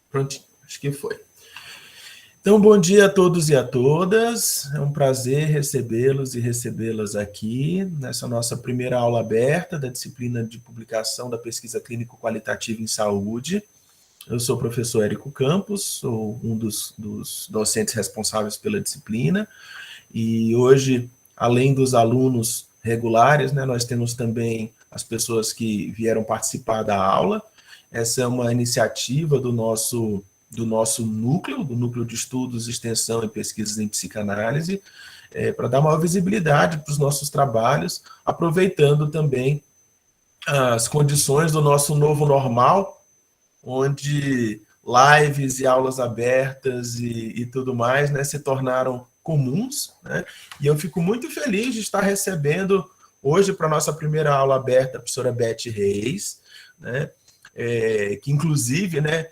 Prontinho, acho que foi. Então, bom dia a todos e a todas. É um prazer recebê-los e recebê-las aqui nessa nossa primeira aula aberta da disciplina de publicação da pesquisa clínico-qualitativa em saúde. Eu sou o professor Érico Campos, sou um dos docentes responsáveis pela disciplina, e hoje, além dos alunos regulares, né, nós temos também as pessoas que vieram participar da aula. Essa é uma iniciativa do nosso núcleo, do Núcleo de Estudos, Extensão e Pesquisas em Psicanálise, para dar maior visibilidade para os nossos trabalhos, aproveitando também as condições do nosso novo normal, onde lives e aulas abertas e tudo mais, né, se tornaram comuns, né? E eu fico muito feliz de estar recebendo hoje para a nossa primeira aula aberta a professora Beth Reis, né, que inclusive, né,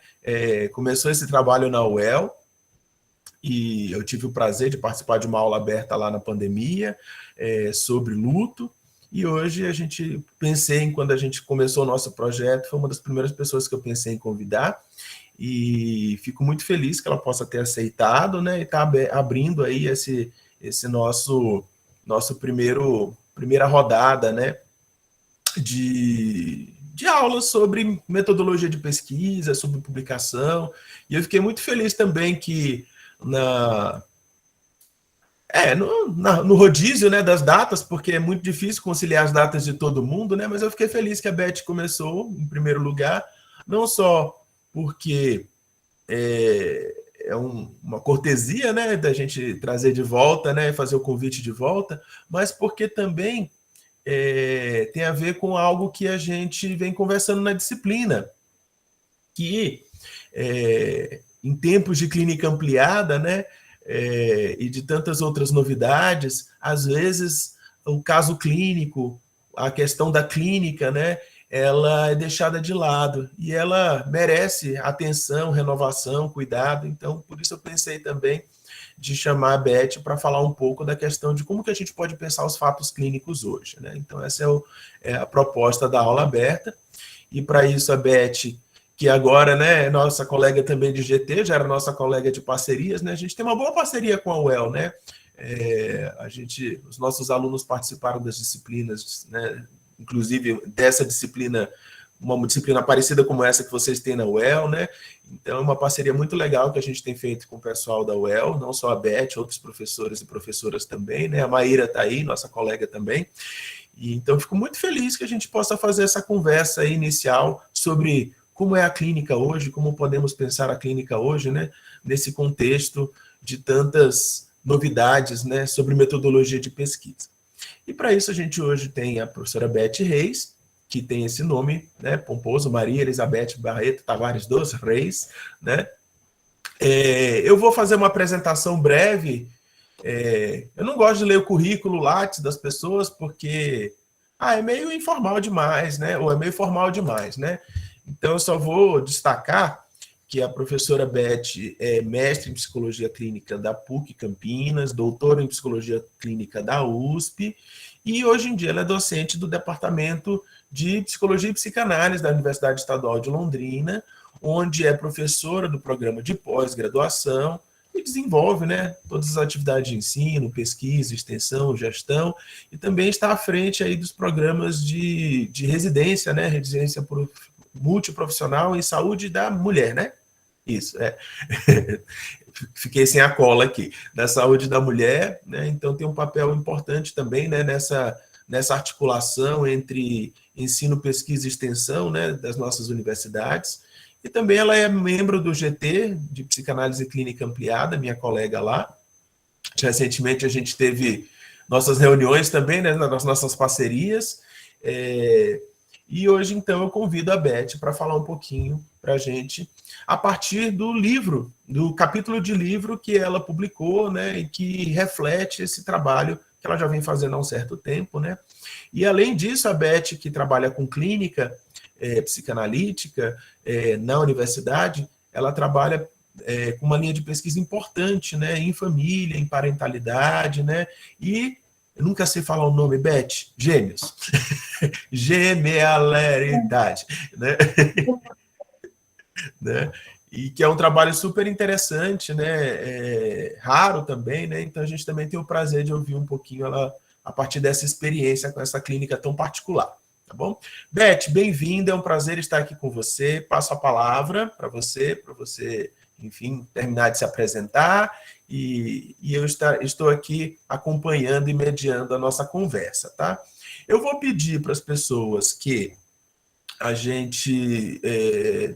começou esse trabalho na UEL, e eu tive o prazer de participar de uma aula aberta lá na pandemia, sobre luto, e hoje quando a gente começou o nosso projeto, foi uma das primeiras pessoas que eu pensei em convidar, e fico muito feliz que ela possa ter aceitado, né, e está abrindo aí esse nosso primeira rodada, né, de aulas sobre metodologia de pesquisa, sobre publicação, e eu fiquei muito feliz também que no rodízio, né, das datas, porque é muito difícil conciliar as datas de todo mundo, né, mas eu fiquei feliz que a Beth começou em primeiro lugar, não só porque uma cortesia, né, da gente trazer de volta, né, fazer o convite de volta, mas porque também tem a ver com algo que a gente vem conversando na disciplina, que em tempos de clínica ampliada, né, e de tantas outras novidades, às vezes o caso clínico, a questão da clínica, né, ela é deixada de lado e ela merece atenção, renovação, cuidado. Então, por isso eu pensei também de chamar a Beth para falar um pouco da questão de como que a gente pode pensar os fatos clínicos hoje, né? Então, essa é a proposta da aula aberta. E para isso a Beth, que agora, né, é nossa colega também de GT, já era nossa colega de parcerias, né? A gente tem uma boa parceria com a UEL, né? Os nossos alunos participaram das disciplinas, né? Inclusive dessa disciplina, uma disciplina parecida como essa que vocês têm na UEL, né? Então, é uma parceria muito legal que a gente tem feito com o pessoal da UEL, não só a Beth, outros professores e professoras também, né? A Maíra está aí, nossa colega também. E, então, fico muito feliz que a gente possa fazer essa conversa aí inicial sobre como é a clínica hoje, como podemos pensar a clínica hoje, né? Nesse contexto de tantas novidades, né? Sobre metodologia de pesquisa. E para isso a gente hoje tem a professora Beth Reis, que tem esse nome, né, pomposo, Maria Elizabeth Barreto Tavares dos Reis, né? Eu vou fazer uma apresentação breve. Eu não gosto de ler o currículo Lattes das pessoas, porque é meio informal demais, né? Ou é meio formal demais, né? Então eu só vou destacar que a professora Beth é mestre em psicologia clínica da PUC Campinas, doutora em psicologia clínica da USP, e hoje em dia ela é docente do Departamento de Psicologia e Psicanálise da Universidade Estadual de Londrina, onde é professora do programa de pós-graduação e desenvolve, né, todas as atividades de ensino, pesquisa, extensão, gestão, e também está à frente aí dos programas de residência, né, residência multiprofissional em saúde da mulher, né? Isso, fiquei sem a cola aqui. Da saúde da mulher, né? Então tem um papel importante também, né, nessa articulação entre ensino, pesquisa e extensão, né, das nossas universidades. E também ela é membro do GT, de Psicanálise Clínica Ampliada, minha colega lá. Recentemente a gente teve nossas reuniões também, né, nas nossas parcerias. E hoje, então, eu convido a Beth para falar um pouquinho para a gente, a partir do livro, do capítulo de livro que ela publicou, né, e que reflete esse trabalho que ela já vem fazendo há um certo tempo, né? E, além disso, a Beth, que trabalha com clínica psicanalítica na universidade, ela trabalha com uma linha de pesquisa importante, né, em família, em parentalidade, né, e eu nunca sei falar o nome, Beth, gêmeos. Gemelaridade, né? Né? e que é um trabalho super interessante, né? Raro também, né? Então a gente também tem o prazer de ouvir um pouquinho ela a partir dessa experiência com essa clínica tão particular, tá bom? Beth, bem-vinda, é um prazer estar aqui com você. Passo a palavra para você, enfim, terminar de se apresentar e eu estou aqui acompanhando e mediando a nossa conversa, tá? Eu vou pedir para as pessoas que a gente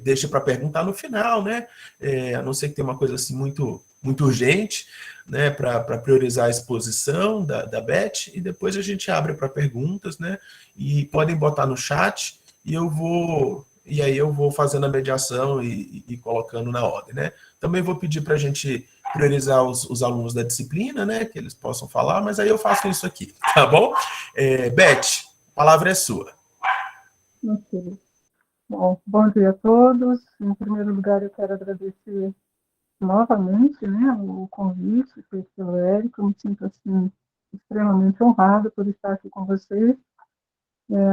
deixa para perguntar no final, né? A não ser que tenha uma coisa assim muito urgente, né? Para priorizar a exposição da Beth, e depois a gente abre para perguntas, né? E podem botar no chat e aí eu vou fazendo a mediação e colocando na ordem, né? Também vou pedir para a gente priorizar os alunos da disciplina, né? Que eles possam falar, mas aí eu faço isso aqui, tá bom? Beth, a palavra é sua. Ok. Bom dia a todos. Em primeiro lugar, eu quero agradecer novamente, né, o convite feito pelo Érico. Eu me sinto assim, extremamente honrada por estar aqui com vocês.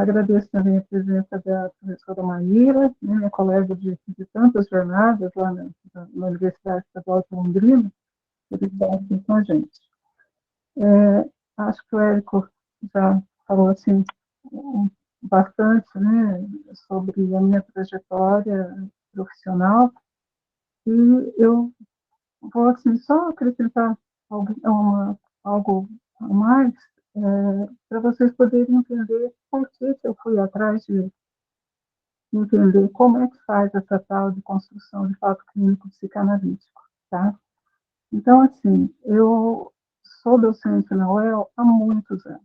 Agradeço também a presença da professora Maíra, né, minha colega de tantas jornadas lá na Universidade Estadual de Londrina, por estar aqui com a gente. Acho que o Érico já falou assim bastante, né, sobre a minha trajetória profissional, e eu vou assim, só acrescentar algo a mais, para vocês poderem entender por que eu fui atrás de entender como é que faz essa tal de construção de fato clínico psicanalítico, tá? Então, assim, eu sou docente na UEL há muitos anos,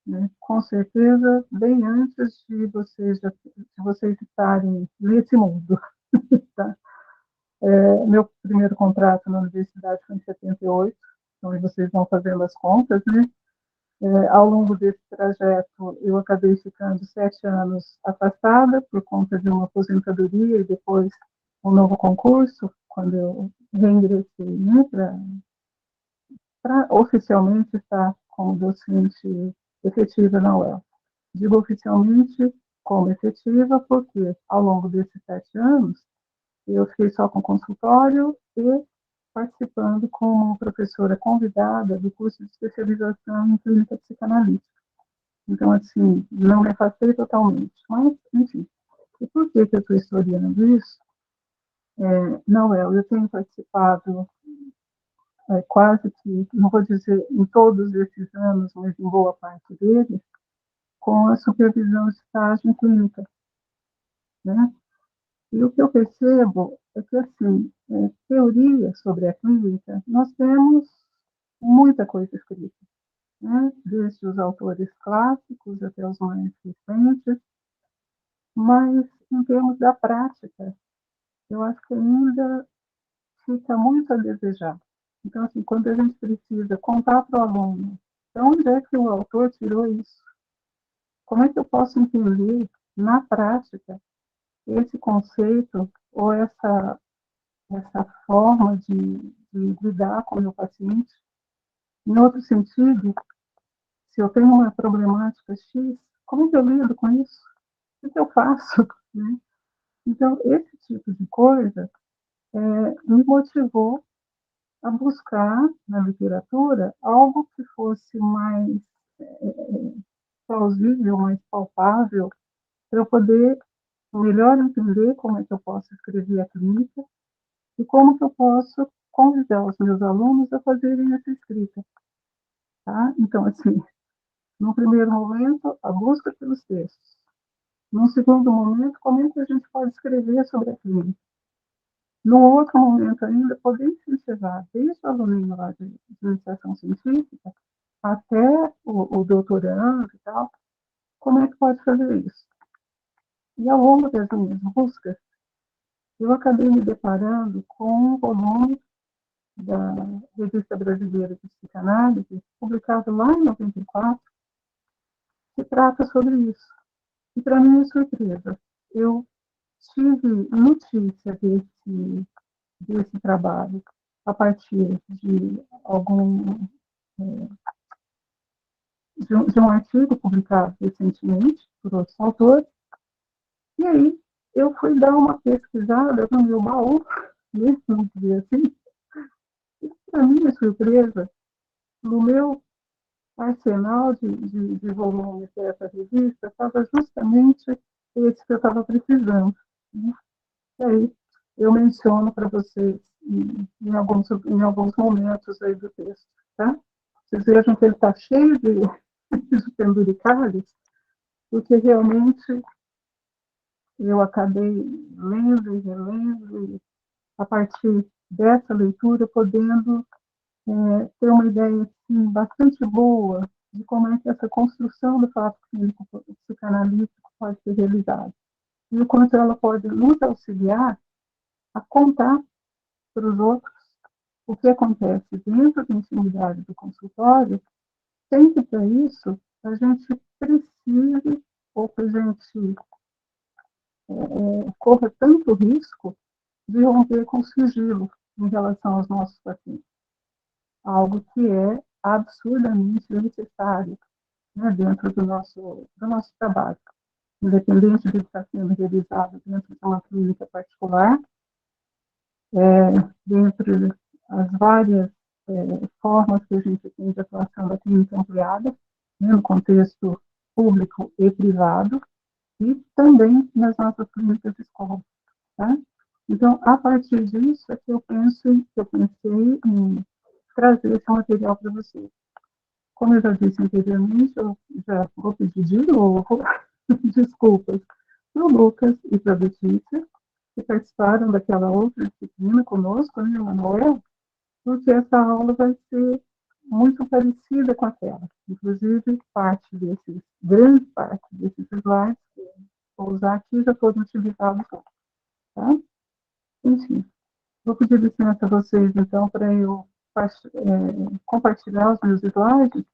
né? Com certeza, bem antes de vocês estarem nesse mundo, tá? Meu primeiro contrato na universidade foi em 78, então vocês vão fazendo as contas, né? Ao longo desse trajeto, eu acabei ficando 7 anos afastada por conta de uma aposentadoria e depois um novo concurso, quando eu reingressei, né, para oficialmente estar como docente efetiva na UEL. Digo oficialmente como efetiva porque, ao longo desses 7 anos, eu fiquei só com consultório e participando como professora convidada do curso de especialização em clínica psicanalítica. Então, assim, não me afastei totalmente. Mas, enfim, e por que eu estou historiando isso? Na UEL, eu tenho participado quase que, não vou dizer em todos esses anos, mas em boa parte deles, com a supervisão de estágio em clínica, né? E o que eu percebo é que, assim, teoria sobre a clínica, nós temos muita coisa escrita, né? Desde os autores clássicos até os mais recentes, mas, em termos da prática, eu acho que ainda fica muito a desejar. Então, assim, quando a gente precisa contar para o aluno, de onde é que o autor tirou isso? Como é que eu posso entender, na prática, esse conceito ou essa forma de lidar com o meu paciente? Em outro sentido, se eu tenho uma problemática X, como é que eu lido com isso? O que eu faço? Né? Então, esse tipo de coisa me motivou a buscar na literatura algo que fosse mais plausível, mais palpável, para eu poder melhor entender como é que eu posso escrever a clínica e como que eu posso convidar os meus alunos a fazerem essa escrita. Tá? Então, assim, no primeiro momento, a busca pelos textos. Num segundo momento, como é que a gente pode escrever sobre a clínica? No outro momento ainda, poder incentivar desde o aluno lá de iniciação científica até o doutorando e tal, como é que pode fazer isso? E ao longo das minhas buscas, eu acabei me deparando com um volume da Revista Brasileira de Psicanálise, publicado lá em 94, que trata sobre isso. E, para minha surpresa, eu tive notícia desse trabalho a partir de um artigo publicado recentemente por outros autores, e aí eu fui dar uma pesquisada no meu baú né? Vamos dizer assim. E, para minha surpresa, no meu arsenal de volumes dessa revista estava justamente esse que eu estava precisando, né? E aí eu menciono para vocês em alguns momentos aí do texto, tá? Vocês vejam que ele está cheio de penduricalhos, porque realmente eu acabei lendo e relendo, e a partir dessa leitura, podendo ter uma ideia assim, bastante boa de como é que essa construção do fato clínico psicanalítico pode ser realizada. E o quanto ela pode nos auxiliar a contar para os outros o que acontece dentro da intimidade do consultório, sem que para isso a gente precise ou que a gente corra tanto risco de romper com o sigilo em relação aos nossos pacientes. Algo que é absurdamente necessário, né, dentro do nosso trabalho. Independente de estar sendo realizado dentro de uma clínica particular, dentro das várias formas que a gente tem de atuação da clínica ampliada, né, no contexto público e privado, e também nas nossas clínicas de escola. Tá? Então, a partir disso é que eu pensei em trazer esse material para vocês. Como eu já disse anteriormente, eu já vou pedir de novo desculpas para o Lucas e para a Letícia, que participaram daquela outra disciplina conosco, né, Manuel, porque essa aula vai ser muito parecida com aquela. Inclusive, grande parte desses slides que eu vou usar aqui já foram utilizados. Tá? Enfim, vou pedir licença a vocês, então, para eu compartilhar os meus slides.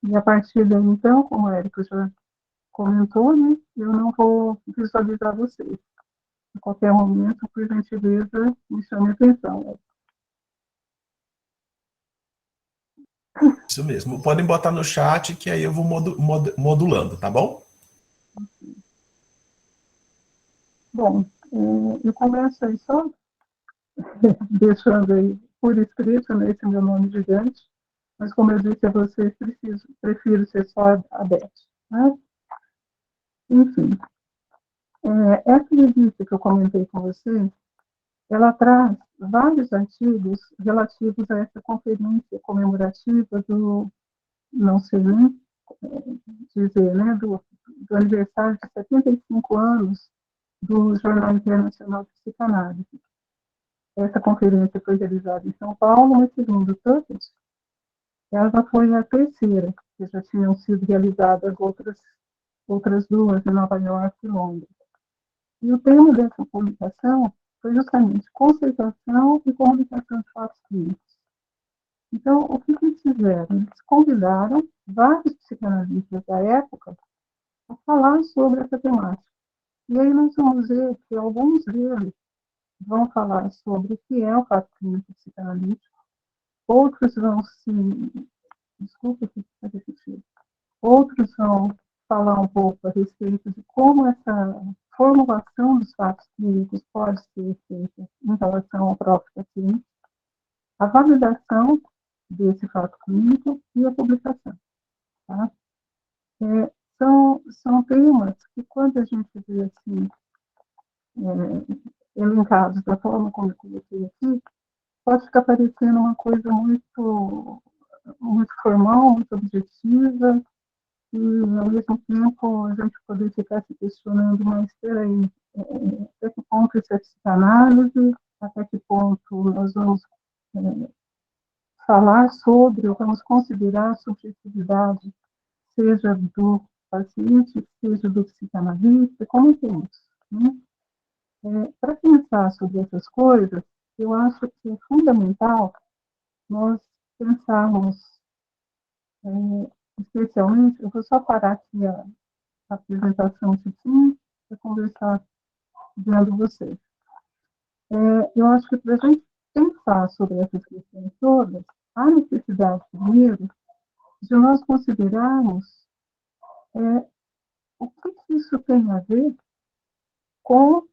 E a partir daí, então, como o Érico já comentou, né, eu não vou visualizar vocês. A qualquer momento, por gentileza, me chame a atenção. Isso mesmo. Podem botar no chat que aí eu vou modulando, tá bom? Bom, eu começo aí só deixando aí por escrito, né, esse meu nome gigante, mas como eu disse a vocês, prefiro ser só a Beth. Né? Enfim, essa revista que eu comentei com vocês, ela traz vários artigos relativos a essa conferência comemorativa do, não sei nem dizer, né, do aniversário de 75 anos do Jornal Internacional de Psicanálise. Essa conferência foi realizada em São Paulo, mas, segundo Tuckett, ela já foi a terceira, que já tinham sido realizadas outras duas em Nova York e Londres. E o tema dessa publicação foi justamente conceituação e comunicação de fatos clínicos. Então, o que eles fizeram? Eles convidaram vários psicanalistas da época a falar sobre essa temática. E aí nós vamos ver que alguns deles vão falar sobre o que é o fato clínico psicanalítico, outros vão se... Desculpa que está repetido. Outros vão falar um pouco a respeito de como essa formulação dos fatos clínicos pode ser feita em relação ao próprio paciente, a validação desse fato clínico e a publicação. Tá? São temas que, quando a gente vê assim, elencados da forma como eu coloquei aqui, pode ficar parecendo uma coisa muito, muito formal, muito objetiva, e, ao mesmo tempo, a gente poder ficar se questionando, mas, peraí, até que ponto isso é psicanálise, até que ponto nós vamos falar sobre, ou vamos considerar a subjetividade, seja do paciente, seja do psicanalista, como é que é isso? Né? Para pensar sobre essas coisas, eu acho que é fundamental nós pensarmos, especialmente, eu vou só parar aqui a apresentação que tinha para conversar vendo vocês. Eu acho que para a gente pensar sobre essas questões todas, há necessidade, primeiro, de nós considerarmos o que isso tem a ver com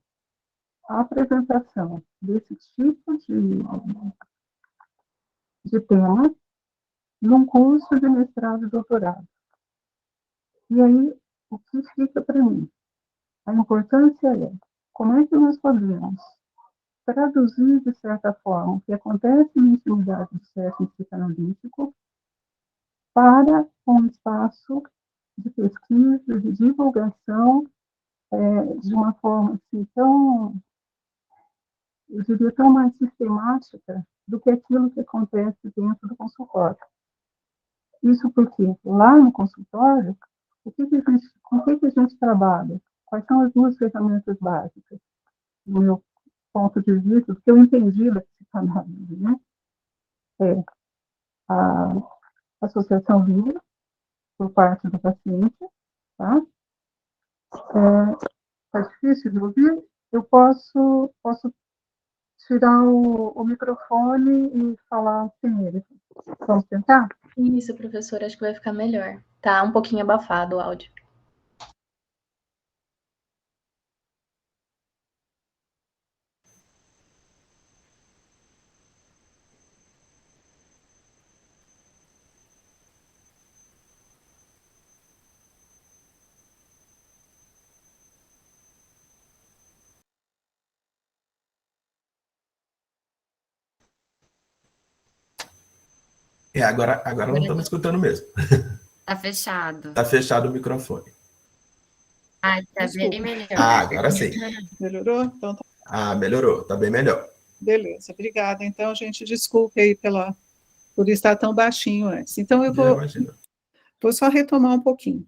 a apresentação desse tipo de tema num curso de mestrado e doutorado. E aí, o que fica para mim? A importância é como é que nós podemos traduzir, de certa forma, o que acontece na intimidade do setting psicanalítico para um espaço de pesquisa, de divulgação, de uma forma assim, tão, eu diria, tão mais sistemática do que aquilo que acontece dentro do consultório. Isso porque lá no consultório, com o que a gente trabalha? Quais são as duas ferramentas básicas? No meu ponto de vista, do que eu entendi da psicanálise, né? É a associação livre por parte do paciente, tá? Tá difícil de ouvir? Eu posso tirar o microfone e falar sem ele. Vamos tentar? Isso, professora, acho que vai ficar melhor. Tá um pouquinho abafado o áudio. Agora não estamos escutando mesmo. Tá fechado. Tá fechado o microfone. Ah, tá Desculpa. bem melhor. Agora sim. Melhorou? Então tá. Melhorou, tá bem melhor. Beleza, obrigada. Então, gente, desculpe aí por estar tão baixinho antes. Então, eu vou só retomar um pouquinho.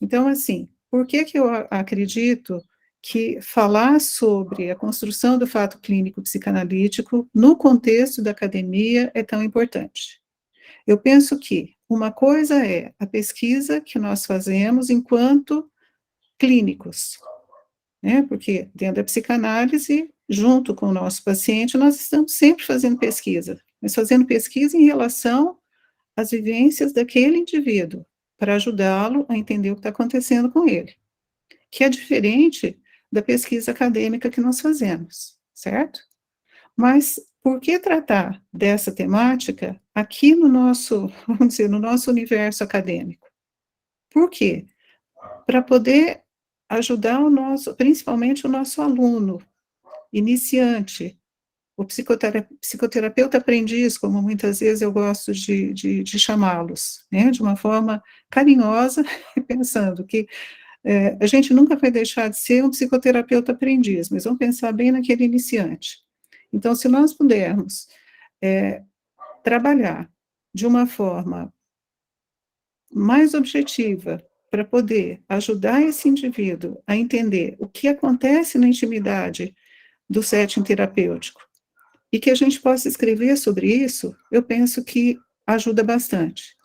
Então, assim, por que eu acredito que falar sobre a construção do fato clínico psicanalítico no contexto da academia é tão importante? Eu penso que uma coisa é a pesquisa que nós fazemos enquanto clínicos, né? Porque dentro da psicanálise, junto com o nosso paciente, nós estamos sempre fazendo pesquisa, mas fazendo pesquisa em relação às vivências daquele indivíduo, para ajudá-lo a entender o que está acontecendo com ele, que é diferente da pesquisa acadêmica que nós fazemos, certo? Mas por que tratar dessa temática aqui no nosso, vamos dizer, no nosso universo acadêmico? Por quê? Para poder ajudar principalmente o nosso aluno, iniciante, o psicoterapeuta aprendiz, como muitas vezes eu gosto de chamá-los, né, de uma forma carinhosa, pensando que a gente nunca vai deixar de ser um psicoterapeuta aprendiz, mas vamos pensar bem naquele iniciante. Então, se nós pudermos trabalhar de uma forma mais objetiva, para poder ajudar esse indivíduo a entender o que acontece na intimidade do setting terapêutico, e que a gente possa escrever sobre isso, eu penso que ajuda bastante.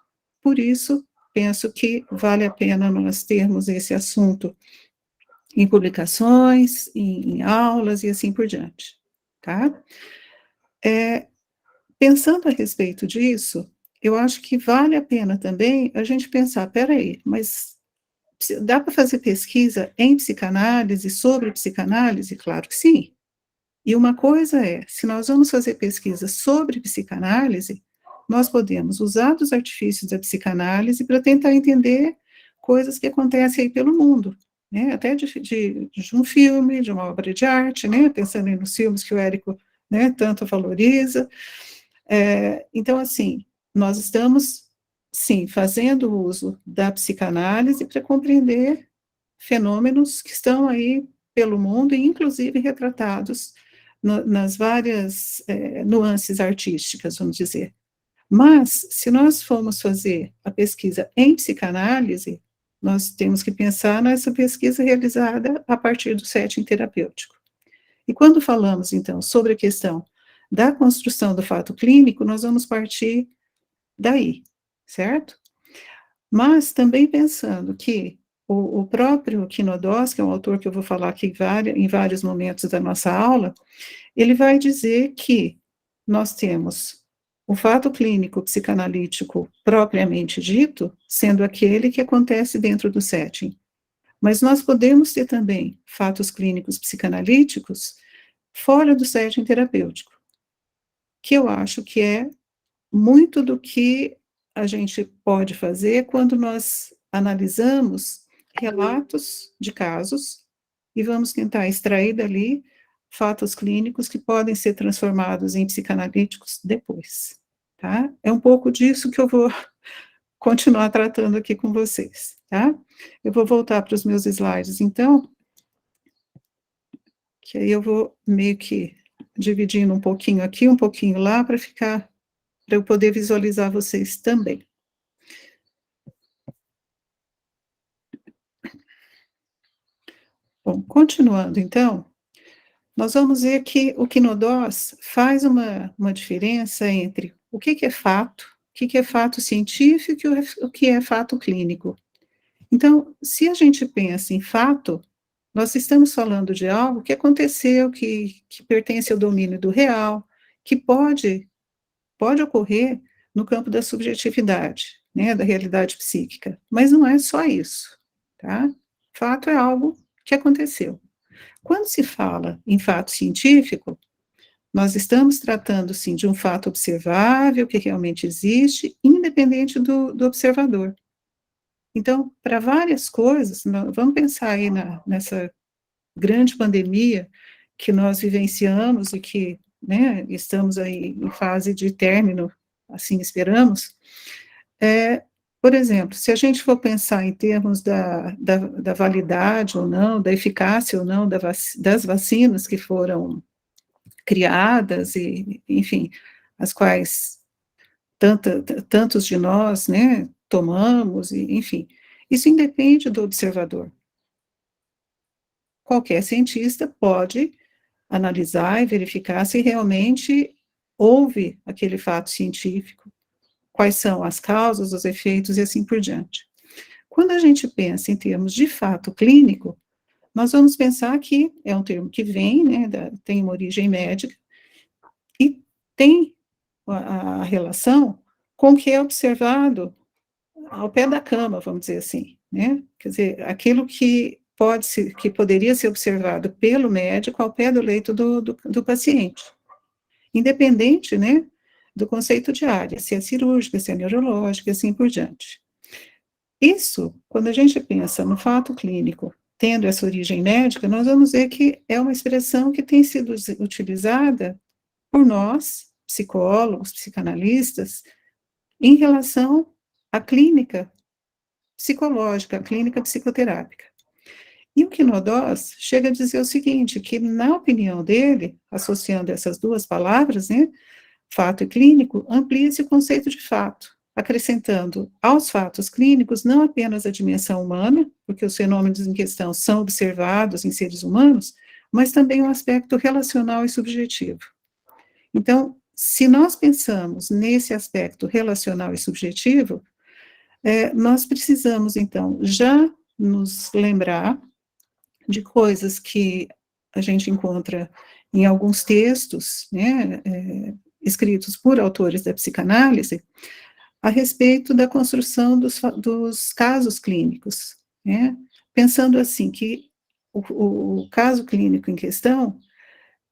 Por isso, penso que vale a pena nós termos esse assunto em publicações, em aulas e assim por diante, tá? Pensando a respeito disso, eu acho que vale a pena também a gente pensar, peraí, mas dá para fazer pesquisa em psicanálise, sobre psicanálise? Claro que sim. E uma coisa é, se nós vamos fazer pesquisa sobre psicanálise, nós podemos usar dos artifícios da psicanálise para tentar entender coisas que acontecem aí pelo mundo, né? Até de um filme, de uma obra de arte, né? Pensando aí nos filmes que o Érico, né, tanto valoriza. Então, assim, nós estamos, sim, fazendo uso da psicanálise para compreender fenômenos que estão aí pelo mundo, e inclusive retratados nas várias nuances artísticas, vamos dizer. Mas, se nós formos fazer a pesquisa em psicanálise, nós temos que pensar nessa pesquisa realizada a partir do setting terapêutico. E quando falamos, então, sobre a questão da construção do fato clínico, nós vamos partir daí, certo? Mas também pensando que o próprio Quinodós, que é um autor que eu vou falar aqui em vários momentos da nossa aula, ele vai dizer que nós temos o fato clínico psicanalítico propriamente dito, sendo aquele que acontece dentro do setting. Mas nós podemos ter também fatos clínicos psicanalíticos fora do setting terapêutico, que eu acho que é muito do que a gente pode fazer quando nós analisamos relatos de casos e vamos tentar extrair dali fatos clínicos que podem ser transformados em psicanalíticos depois, tá? É um pouco disso que eu vou continuar tratando aqui com vocês, tá? Eu vou voltar para os meus slides, então, que aí eu vou meio que dividindo um pouquinho aqui, um pouquinho lá, para eu poder visualizar vocês também. Bom, continuando, então, nós vamos ver que o Quinodós faz uma diferença entre o que é fato, o que é fato científico e o que é fato clínico. Então, se a gente pensa em fato, nós estamos falando de algo que aconteceu, que pertence ao domínio do real, que pode ocorrer no campo da subjetividade, né, da realidade psíquica, mas não é só isso, tá? Fato é algo que aconteceu. Quando se fala em fato científico, nós estamos tratando, sim, de um fato observável, que realmente existe, independente do observador. Então, para várias coisas, vamos pensar aí nessa grande pandemia que nós vivenciamos e que, né, estamos aí em fase de término, assim esperamos, por exemplo, se a gente for pensar em termos da validade ou não, da eficácia ou não das vacinas que foram criadas e, enfim, as quais tantos de nós, né, tomamos, e, enfim, isso independe do observador. Qualquer cientista pode analisar e verificar se realmente houve aquele fato científico, quais são as causas, os efeitos e assim por diante. Quando a gente pensa em termos de fato clínico, nós vamos pensar que é um termo que vem, né, tem uma origem médica, e tem a relação com o que é observado ao pé da cama, vamos dizer assim, né? Quer dizer, aquilo que poderia ser observado pelo médico ao pé do leito do paciente, independente, né, do conceito de área, se é cirúrgica, se é neurológica, e assim por diante. Isso, quando a gente pensa no fato clínico, tendo essa origem médica, nós vamos ver que é uma expressão que tem sido utilizada por nós, psicólogos, psicanalistas, em relação à clínica psicológica, à clínica psicoterápica. E o Quinodós chega a dizer o seguinte, que na opinião dele, associando essas duas palavras, né, fato e clínico, amplia-se o conceito de fato, acrescentando aos fatos clínicos não apenas a dimensão humana, porque os fenômenos em questão são observados em seres humanos, mas também o aspecto relacional e subjetivo. Então, se nós pensamos nesse aspecto relacional e subjetivo, nós precisamos, então, já nos lembrar de coisas que a gente encontra em alguns textos, né, escritos por autores da psicanálise, a respeito da construção dos casos clínicos, né, pensando assim, que o caso clínico em questão,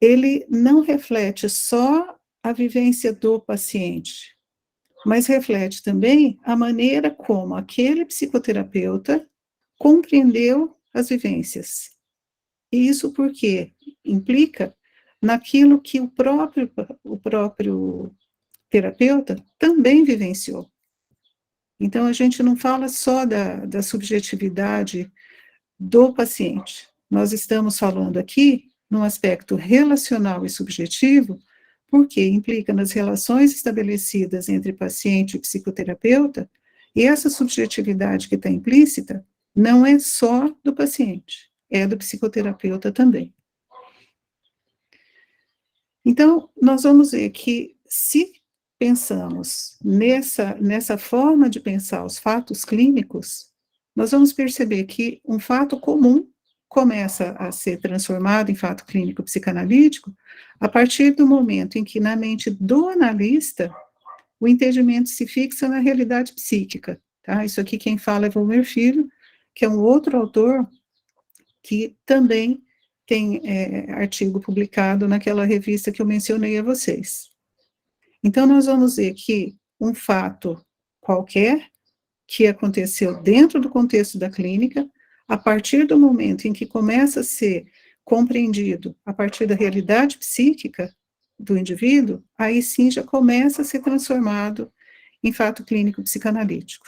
ele não reflete só a vivência do paciente, mas reflete também a maneira como aquele psicoterapeuta compreendeu as vivências. E isso porque implica naquilo que o próprio terapeuta também vivenciou. Então, a gente não fala só da subjetividade do paciente. Nós estamos falando aqui num aspecto relacional e subjetivo, porque implica nas relações estabelecidas entre paciente e psicoterapeuta, e essa subjetividade que está implícita não é só do paciente, é do psicoterapeuta também. Então, nós vamos ver que, se pensamos nessa forma de pensar os fatos clínicos, nós vamos perceber que um fato comum começa a ser transformado em fato clínico psicanalítico a partir do momento em que, na mente do analista, o entendimento se fixa na realidade psíquica. Tá? Isso aqui quem fala é Volmer Filho, que é um outro autor que também tem artigo publicado naquela revista que eu mencionei a vocês. Então, nós vamos ver que um fato qualquer que aconteceu dentro do contexto da clínica, a partir do momento em que começa a ser compreendido a partir da realidade psíquica do indivíduo, aí sim já começa a ser transformado em fato clínico psicanalítico.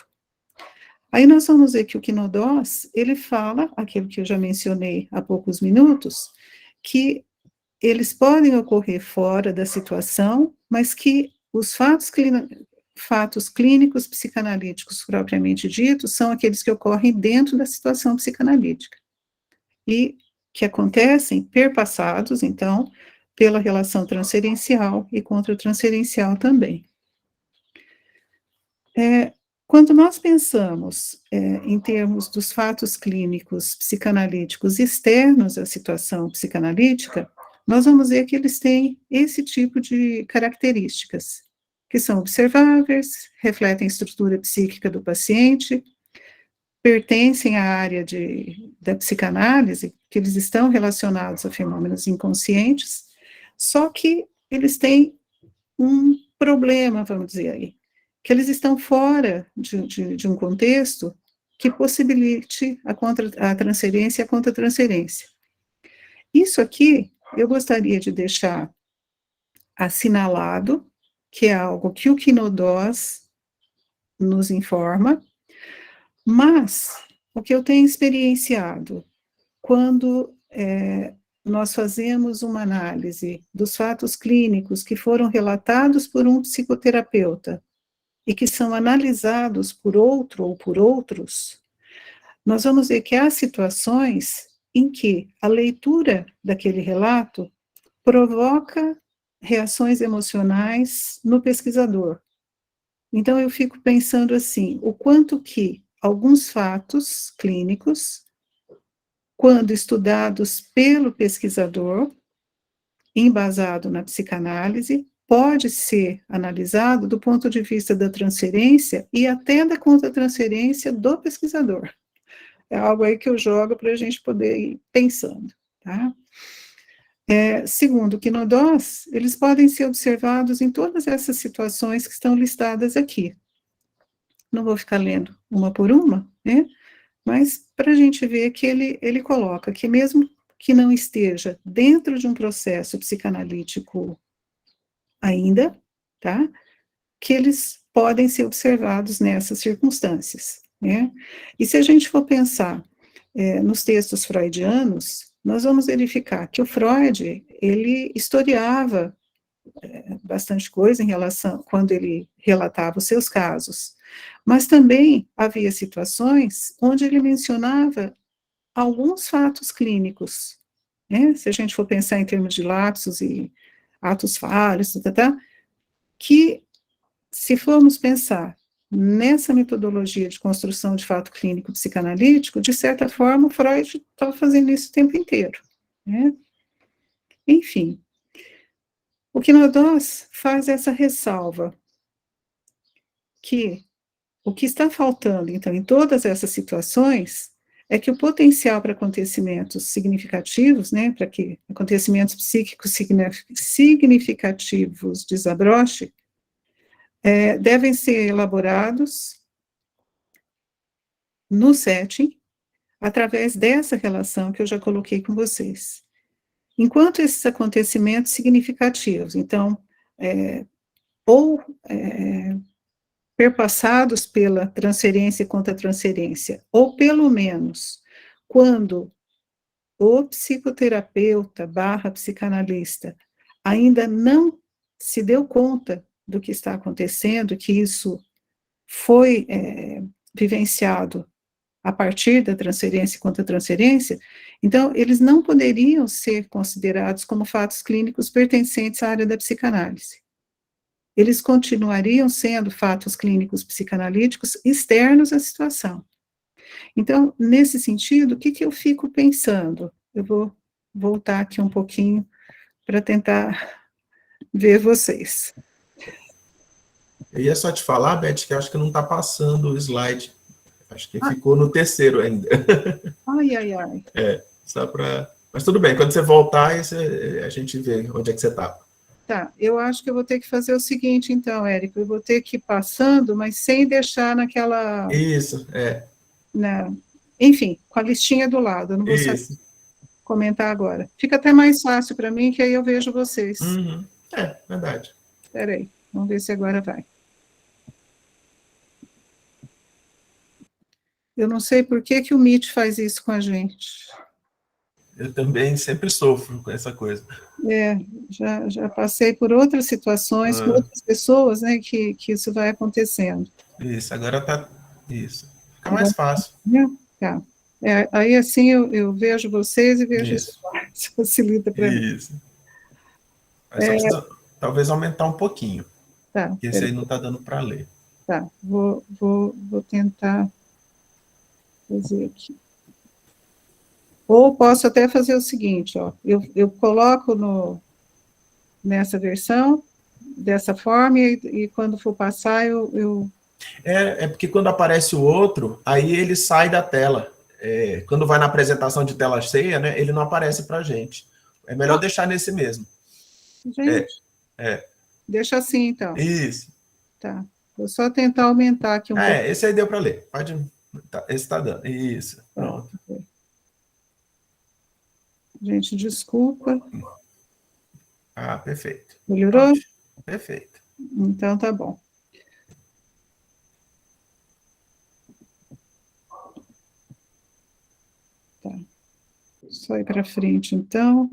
Aí nós vamos ver que o Quinodós, ele fala, aquilo que eu já mencionei há poucos minutos, que eles podem ocorrer fora da situação, mas que os fatos clínicos psicanalíticos propriamente ditos são aqueles que ocorrem dentro da situação psicanalítica. E que acontecem perpassados, então, pela relação transferencial e contratransferencial também. Quando nós pensamos em termos dos fatos clínicos psicanalíticos externos à situação psicanalítica, nós vamos ver que eles têm esse tipo de características, que são observáveis, refletem a estrutura psíquica do paciente, pertencem à área da psicanálise, que eles estão relacionados a fenômenos inconscientes, só que eles têm um problema, vamos dizer aí, que eles estão fora de um contexto que possibilite a transferência e a contratransferência. Isso aqui, eu gostaria de deixar assinalado, que é algo que o Quinodós nos informa, mas o que eu tenho experienciado quando nós fazemos uma análise dos fatos clínicos que foram relatados por um psicoterapeuta e que são analisados por outro ou por outros, nós vamos ver que há situações em que a leitura daquele relato provoca reações emocionais no pesquisador. Então, eu fico pensando assim, o quanto que alguns fatos clínicos, quando estudados pelo pesquisador, embasado na psicanálise, pode ser analisado do ponto de vista da transferência e até da contratransferência do pesquisador. É algo aí que eu jogo para a gente poder ir pensando, tá? Segundo o Quinodós, eles podem ser observados em todas essas situações que estão listadas aqui. Não vou ficar lendo uma por uma, né? Mas para a gente ver que ele coloca que mesmo que não esteja dentro de um processo psicanalítico ainda, tá? Que eles podem ser observados nessas circunstâncias, né? E se a gente for pensar nos textos freudianos, nós vamos verificar que o Freud, ele historiava bastante coisa em relação, quando ele relatava os seus casos, mas também havia situações onde ele mencionava alguns fatos clínicos, né? Se a gente for pensar em termos de lapsos e atos falhos, que, se formos pensar nessa metodologia de construção de fato clínico psicanalítico, de certa forma, o Freud estava fazendo isso o tempo inteiro, né? Enfim, o Quinodós faz essa ressalva, que o que está faltando, então, em todas essas situações, é que o potencial para acontecimentos significativos, né, para que acontecimentos psíquicos significativos desabroche, devem ser elaborados no setting, através dessa relação que eu já coloquei com vocês. Enquanto esses acontecimentos significativos, então, perpassados pela transferência e contratransferência, ou pelo menos, quando o psicoterapeuta / psicanalista ainda não se deu conta do que está acontecendo, que isso foi vivenciado a partir da transferência e contratransferência, então, eles não poderiam ser considerados como fatos clínicos pertencentes à área da psicanálise. Eles continuariam sendo fatos clínicos psicanalíticos externos à situação. Então, nesse sentido, o que eu fico pensando? Eu vou voltar aqui um pouquinho para tentar ver vocês. Eu ia só te falar, Beth, que eu acho que não está passando o slide. Acho que ficou no terceiro ainda. Ai. Só para Mas tudo bem, quando você voltar, a gente vê onde é que você está. Tá, eu acho que eu vou ter que fazer o seguinte, então, Érico, eu vou ter que ir passando, mas sem deixar naquela... Isso, enfim, com a listinha do lado, eu não vou saber isso. comentar agora. Fica até mais fácil para mim, que aí eu vejo vocês. Uhum. Verdade. Espera aí, vamos ver se agora vai. Eu não sei por que o Meet faz isso com a gente. Eu também sempre sofro com essa coisa. Já passei por outras situações, com outras pessoas, né, que isso vai acontecendo. Isso, agora tá... Isso. Fica mais fácil. Tá. Aí, assim, eu vejo vocês e vejo Isso. isso facilita para mim. Isso. Mas só precisa, talvez, aumentar um pouquinho. Tá. Porque esse aí não está dando para ler. Tá, vou tentar fazer aqui. Ou posso até fazer o seguinte, ó, eu coloco nessa versão, dessa forma, e quando for passar, eu... É porque quando aparece o outro, aí ele sai da tela. Quando vai na apresentação de tela cheia, né, ele não aparece para a gente. É melhor deixar nesse mesmo. Gente, deixa assim, então. Isso. Tá, vou só tentar aumentar aqui um pouco. Esse aí deu para ler. Esse está dando. Isso, pronto. Gente, desculpa. Perfeito. Melhorou? Perfeito. Então, tá bom. Tá. Só ir para frente, então.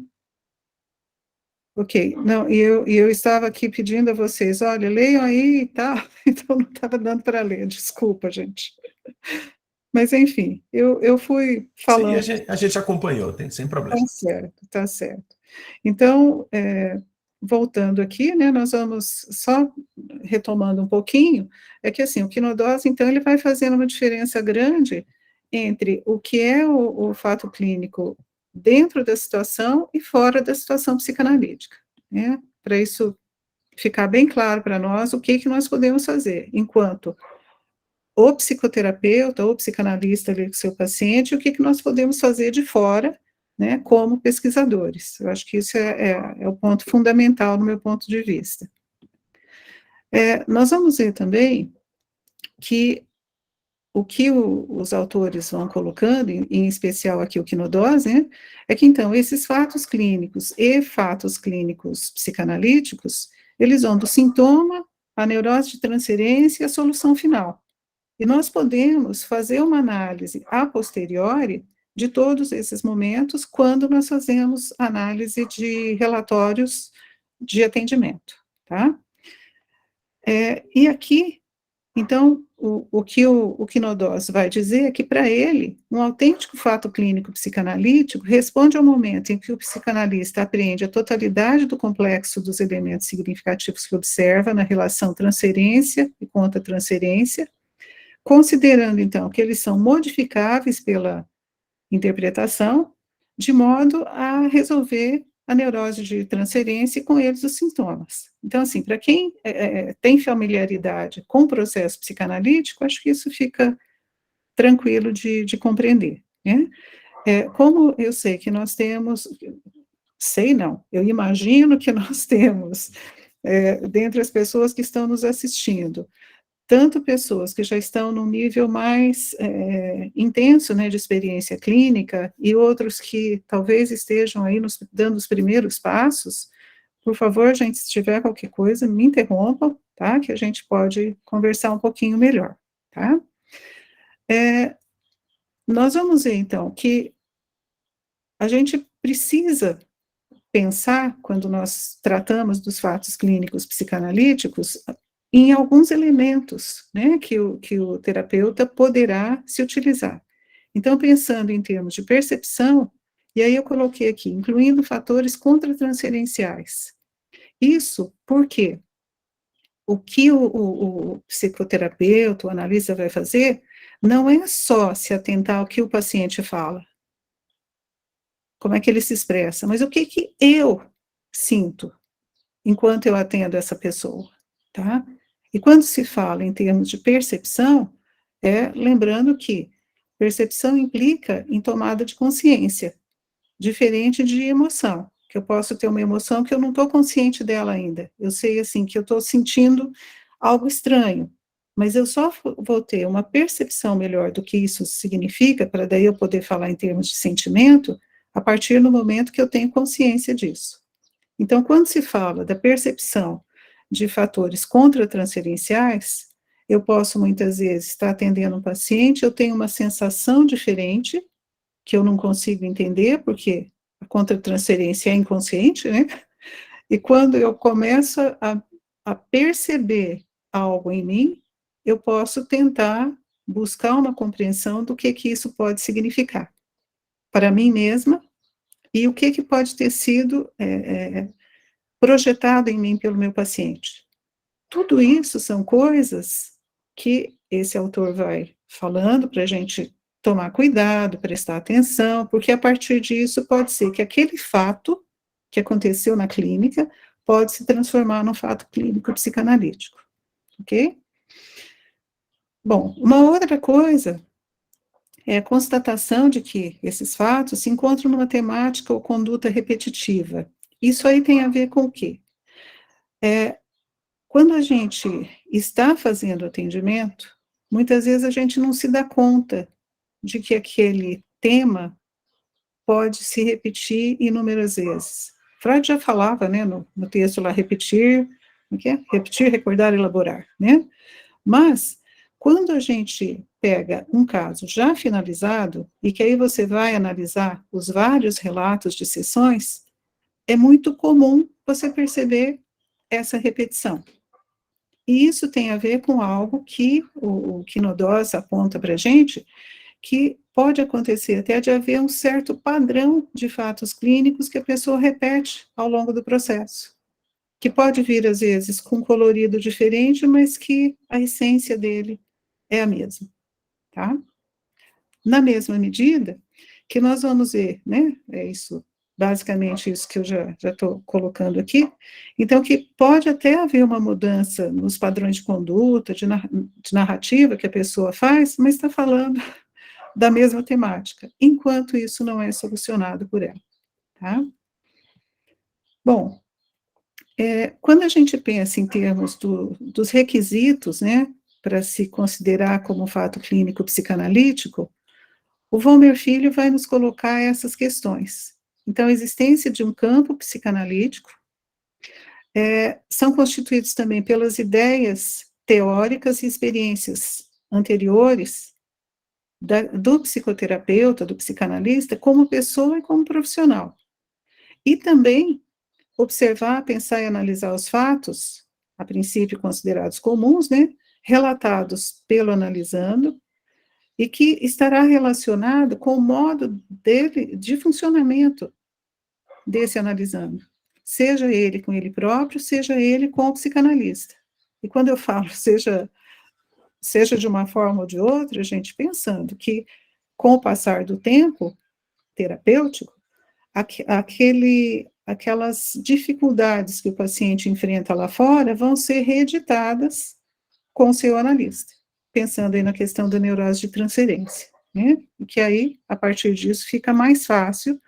Ok. Não, e eu estava aqui pedindo a vocês, olha, leiam aí e tal, então não estava dando para ler, desculpa, gente. Mas, enfim, eu fui falando... Sim, a gente acompanhou, sem problema. Tá certo, tá certo. Então, voltando aqui, né, nós vamos só retomando um pouquinho, é que assim, o quinodose, então, ele vai fazendo uma diferença grande entre o que é o fato clínico dentro da situação e fora da situação psicanalítica, né, para isso ficar bem claro para nós o que nós podemos fazer, enquanto o psicoterapeuta ou psicanalista ali com o seu paciente, o que nós podemos fazer de fora, né, como pesquisadores. Eu acho que isso é o ponto fundamental no meu ponto de vista. Nós vamos ver também que o que os autores vão colocando, em especial aqui o quinodose, né, é que, então, esses fatos clínicos e fatos clínicos psicanalíticos, eles vão do sintoma, à neurose de transferência e à solução final. E nós podemos fazer uma análise a posteriori de todos esses momentos quando nós fazemos análise de relatórios de atendimento, tá? E aqui, então, o que o quinodose vai dizer é que, para ele, um autêntico fato clínico psicanalítico responde ao momento em que o psicanalista apreende a totalidade do complexo dos elementos significativos que observa na relação transferência e contra-transferência, considerando, então, que eles são modificáveis pela interpretação, de modo a resolver a neurose de transferência e com eles os sintomas. Então, assim, para quem tem familiaridade com o processo psicanalítico, acho que isso fica tranquilo de compreender, né? Como eu sei que nós temos, eu imagino que nós temos, dentre as pessoas que estão nos assistindo, tanto pessoas que já estão num nível mais intenso, né, de experiência clínica, e outros que talvez estejam aí dando os primeiros passos. Por favor, gente, se tiver qualquer coisa, me interrompam, tá, que a gente pode conversar um pouquinho melhor, tá? Nós vamos ver, então, que a gente precisa pensar, quando nós tratamos dos fatos clínicos psicanalíticos, em alguns elementos, né, que o terapeuta poderá se utilizar. Então, pensando em termos de percepção, e aí eu coloquei aqui, incluindo fatores contratransferenciais. Isso porque o que o psicoterapeuta, o analista vai fazer, não é só se atentar ao que o paciente fala, como é que ele se expressa, mas o que eu sinto enquanto eu atendo essa pessoa, tá? E quando se fala em termos de percepção, lembrando que percepção implica em tomada de consciência. diferente de emoção, que eu posso ter uma emoção que eu não estou consciente dela ainda. Eu sei, assim, que eu estou sentindo algo estranho, mas eu só vou ter uma percepção melhor do que isso significa, para daí eu poder falar em termos de sentimento, a partir do momento que eu tenho consciência disso. Então, quando se fala da percepção de fatores contratransferenciais, eu posso muitas vezes estar atendendo um paciente, eu tenho uma sensação diferente, que eu não consigo entender, porque a contratransferência é inconsciente, né? E quando eu começo a perceber algo em mim, eu posso tentar buscar uma compreensão do que isso pode significar para mim mesma e o que pode ter sido projetado em mim pelo meu paciente. Tudo isso são coisas que esse autor vai falando para a gente tomar cuidado, prestar atenção, porque a partir disso pode ser que aquele fato que aconteceu na clínica pode se transformar num fato clínico psicanalítico, ok? Bom, uma outra coisa é a constatação de que esses fatos se encontram numa temática ou conduta repetitiva. Isso aí tem a ver com o quê? Quando a gente está fazendo atendimento, muitas vezes a gente não se dá conta de que aquele tema pode se repetir inúmeras vezes. Freud já falava, né, no texto lá, repetir, o que é? Repetir, recordar, elaborar, né? Mas, quando a gente pega um caso já finalizado, e que aí você vai analisar os vários relatos de sessões, é muito comum você perceber essa repetição. E isso tem a ver com algo que o Quinodós aponta para a gente, que pode acontecer até de haver um certo padrão de fatos clínicos que a pessoa repete ao longo do processo, que pode vir, às vezes, com colorido diferente, mas que a essência dele é a mesma, tá? Na mesma medida que nós vamos ver, né, é isso, basicamente isso que eu já estou colocando aqui, então que pode até haver uma mudança nos padrões de conduta, de narrativa que a pessoa faz, mas está falando da mesma temática, enquanto isso não é solucionado por ela, tá? Bom, quando a gente pensa em termos dos requisitos, né, para se considerar como fato clínico psicanalítico, o Volmer Filho vai nos colocar essas questões. Então, a existência de um campo psicanalítico são constituídos também pelas ideias teóricas e experiências anteriores do psicoterapeuta, do psicanalista, como pessoa e como profissional. E também observar, pensar e analisar os fatos, a princípio considerados comuns, né, relatados pelo analisando, e que estará relacionado com o modo dele de funcionamento desse analisando, seja ele com ele próprio, seja ele com o psicanalista. E quando eu falo seja de uma forma ou de outra, a gente pensando que com o passar do tempo terapêutico, aquelas dificuldades que o paciente enfrenta lá fora vão ser reeditadas com o seu analista, pensando aí na questão da neurose de transferência, né? E que aí, a partir disso, fica mais fácil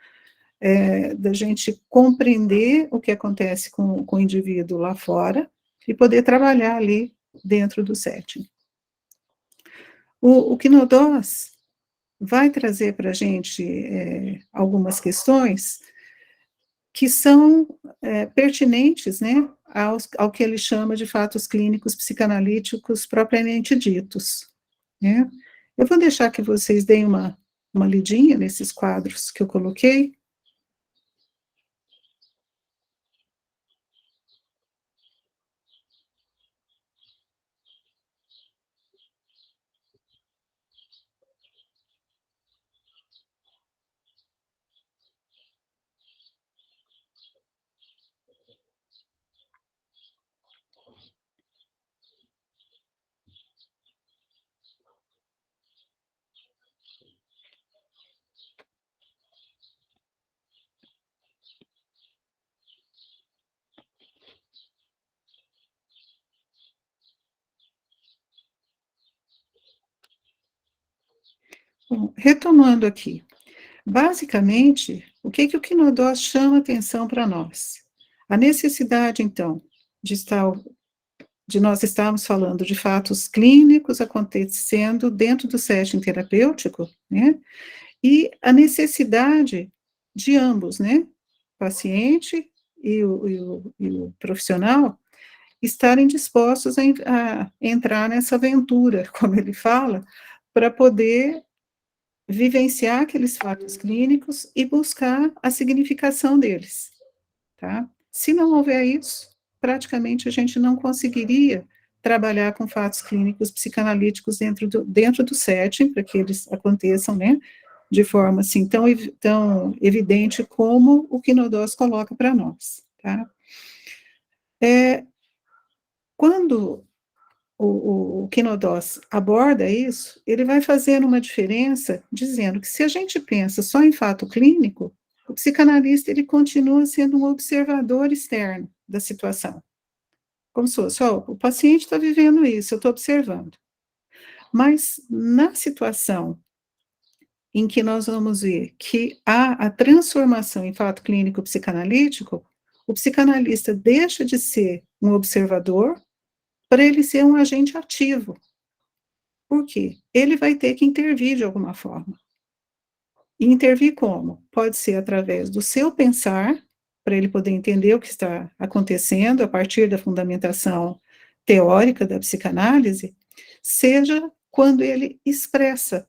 da gente compreender o que acontece com o indivíduo lá fora e poder trabalhar ali dentro do setting. O Quinodós vai trazer para a gente algumas questões que são pertinentes, né, ao que ele chama de fatos clínicos psicanalíticos propriamente ditos, né? Eu vou deixar que vocês deem uma lidinha nesses quadros que eu coloquei. Bom, retomando aqui, basicamente, o que o Quinodó chama atenção para nós? A necessidade, então, de nós estarmos falando de fatos clínicos acontecendo dentro do setting terapêutico, né? E a necessidade de ambos, né? Paciente e o profissional estarem dispostos a entrar nessa aventura, como ele fala, para poder vivenciar aqueles fatos clínicos e buscar a significação deles, tá? Se não houver isso, praticamente a gente não conseguiria trabalhar com fatos clínicos psicanalíticos dentro do setting, para que eles aconteçam, né, de forma assim tão evidente como o Quinodós coloca para nós, tá? Quando o Quinodós aborda isso, ele vai fazendo uma diferença, dizendo que se a gente pensa só em fato clínico, o psicanalista ele continua sendo um observador externo da situação. Como se fosse, o paciente está vivendo isso, eu estou observando. Mas na situação em que nós vamos ver que há a transformação em fato clínico psicanalítico, o psicanalista deixa de ser um observador para ele ser um agente ativo. Por quê? Ele vai ter que intervir de alguma forma. E intervir como? Pode ser através do seu pensar, para ele poder entender o que está acontecendo a partir da fundamentação teórica da psicanálise, seja quando ele expressa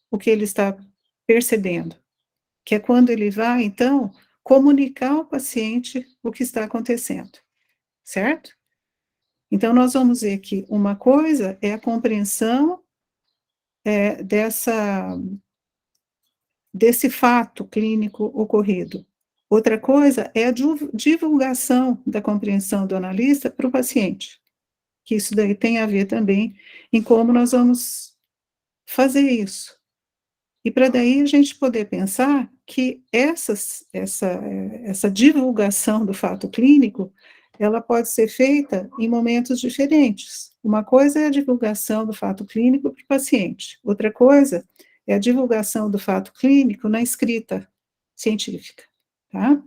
o que ele está percebendo, que é quando ele vai, então, comunicar ao paciente o que está acontecendo, certo? Então, nós vamos ver que uma coisa é a compreensão desse fato clínico ocorrido. Outra coisa é a divulgação da compreensão do analista para o paciente, que isso daí tem a ver também em como nós vamos fazer isso. E para daí a gente poder pensar que essa divulgação do fato clínico, ela pode ser feita em momentos diferentes. Uma coisa é a divulgação do fato clínico para o paciente, outra coisa é a divulgação do fato clínico na escrita científica, tá?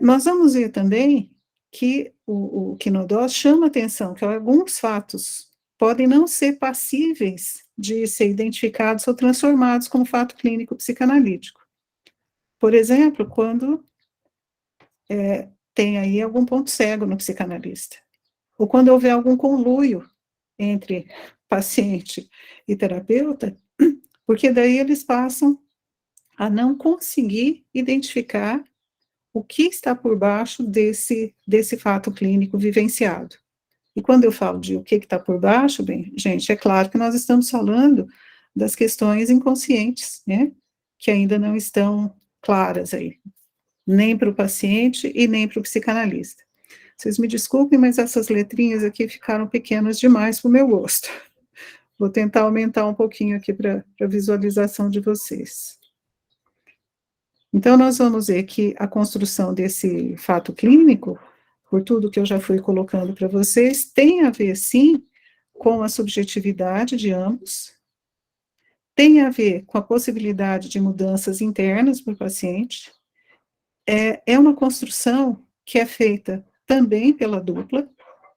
Nós vamos ver também que o Quinodós chama atenção que alguns fatos podem não ser passíveis de ser identificados ou transformados como fato clínico psicanalítico. Por exemplo, quando tem aí algum ponto cego no psicanalista, ou quando houver algum conluio entre paciente e terapeuta, porque daí eles passam a não conseguir identificar o que está por baixo desse fato clínico vivenciado. E quando eu falo de o que está por baixo, bem, gente, é claro que nós estamos falando das questões inconscientes, né, que ainda não estão claras aí, nem para o paciente e nem para o psicanalista. Vocês me desculpem, mas essas letrinhas aqui ficaram pequenas demais para o meu gosto. Vou tentar aumentar um pouquinho aqui para a visualização de vocês. Então, nós vamos ver que a construção desse fato clínico, por tudo que eu já fui colocando para vocês, tem a ver, sim, com a subjetividade de ambos, tem a ver com a possibilidade de mudanças internas para o paciente, é uma construção que é feita também pela dupla,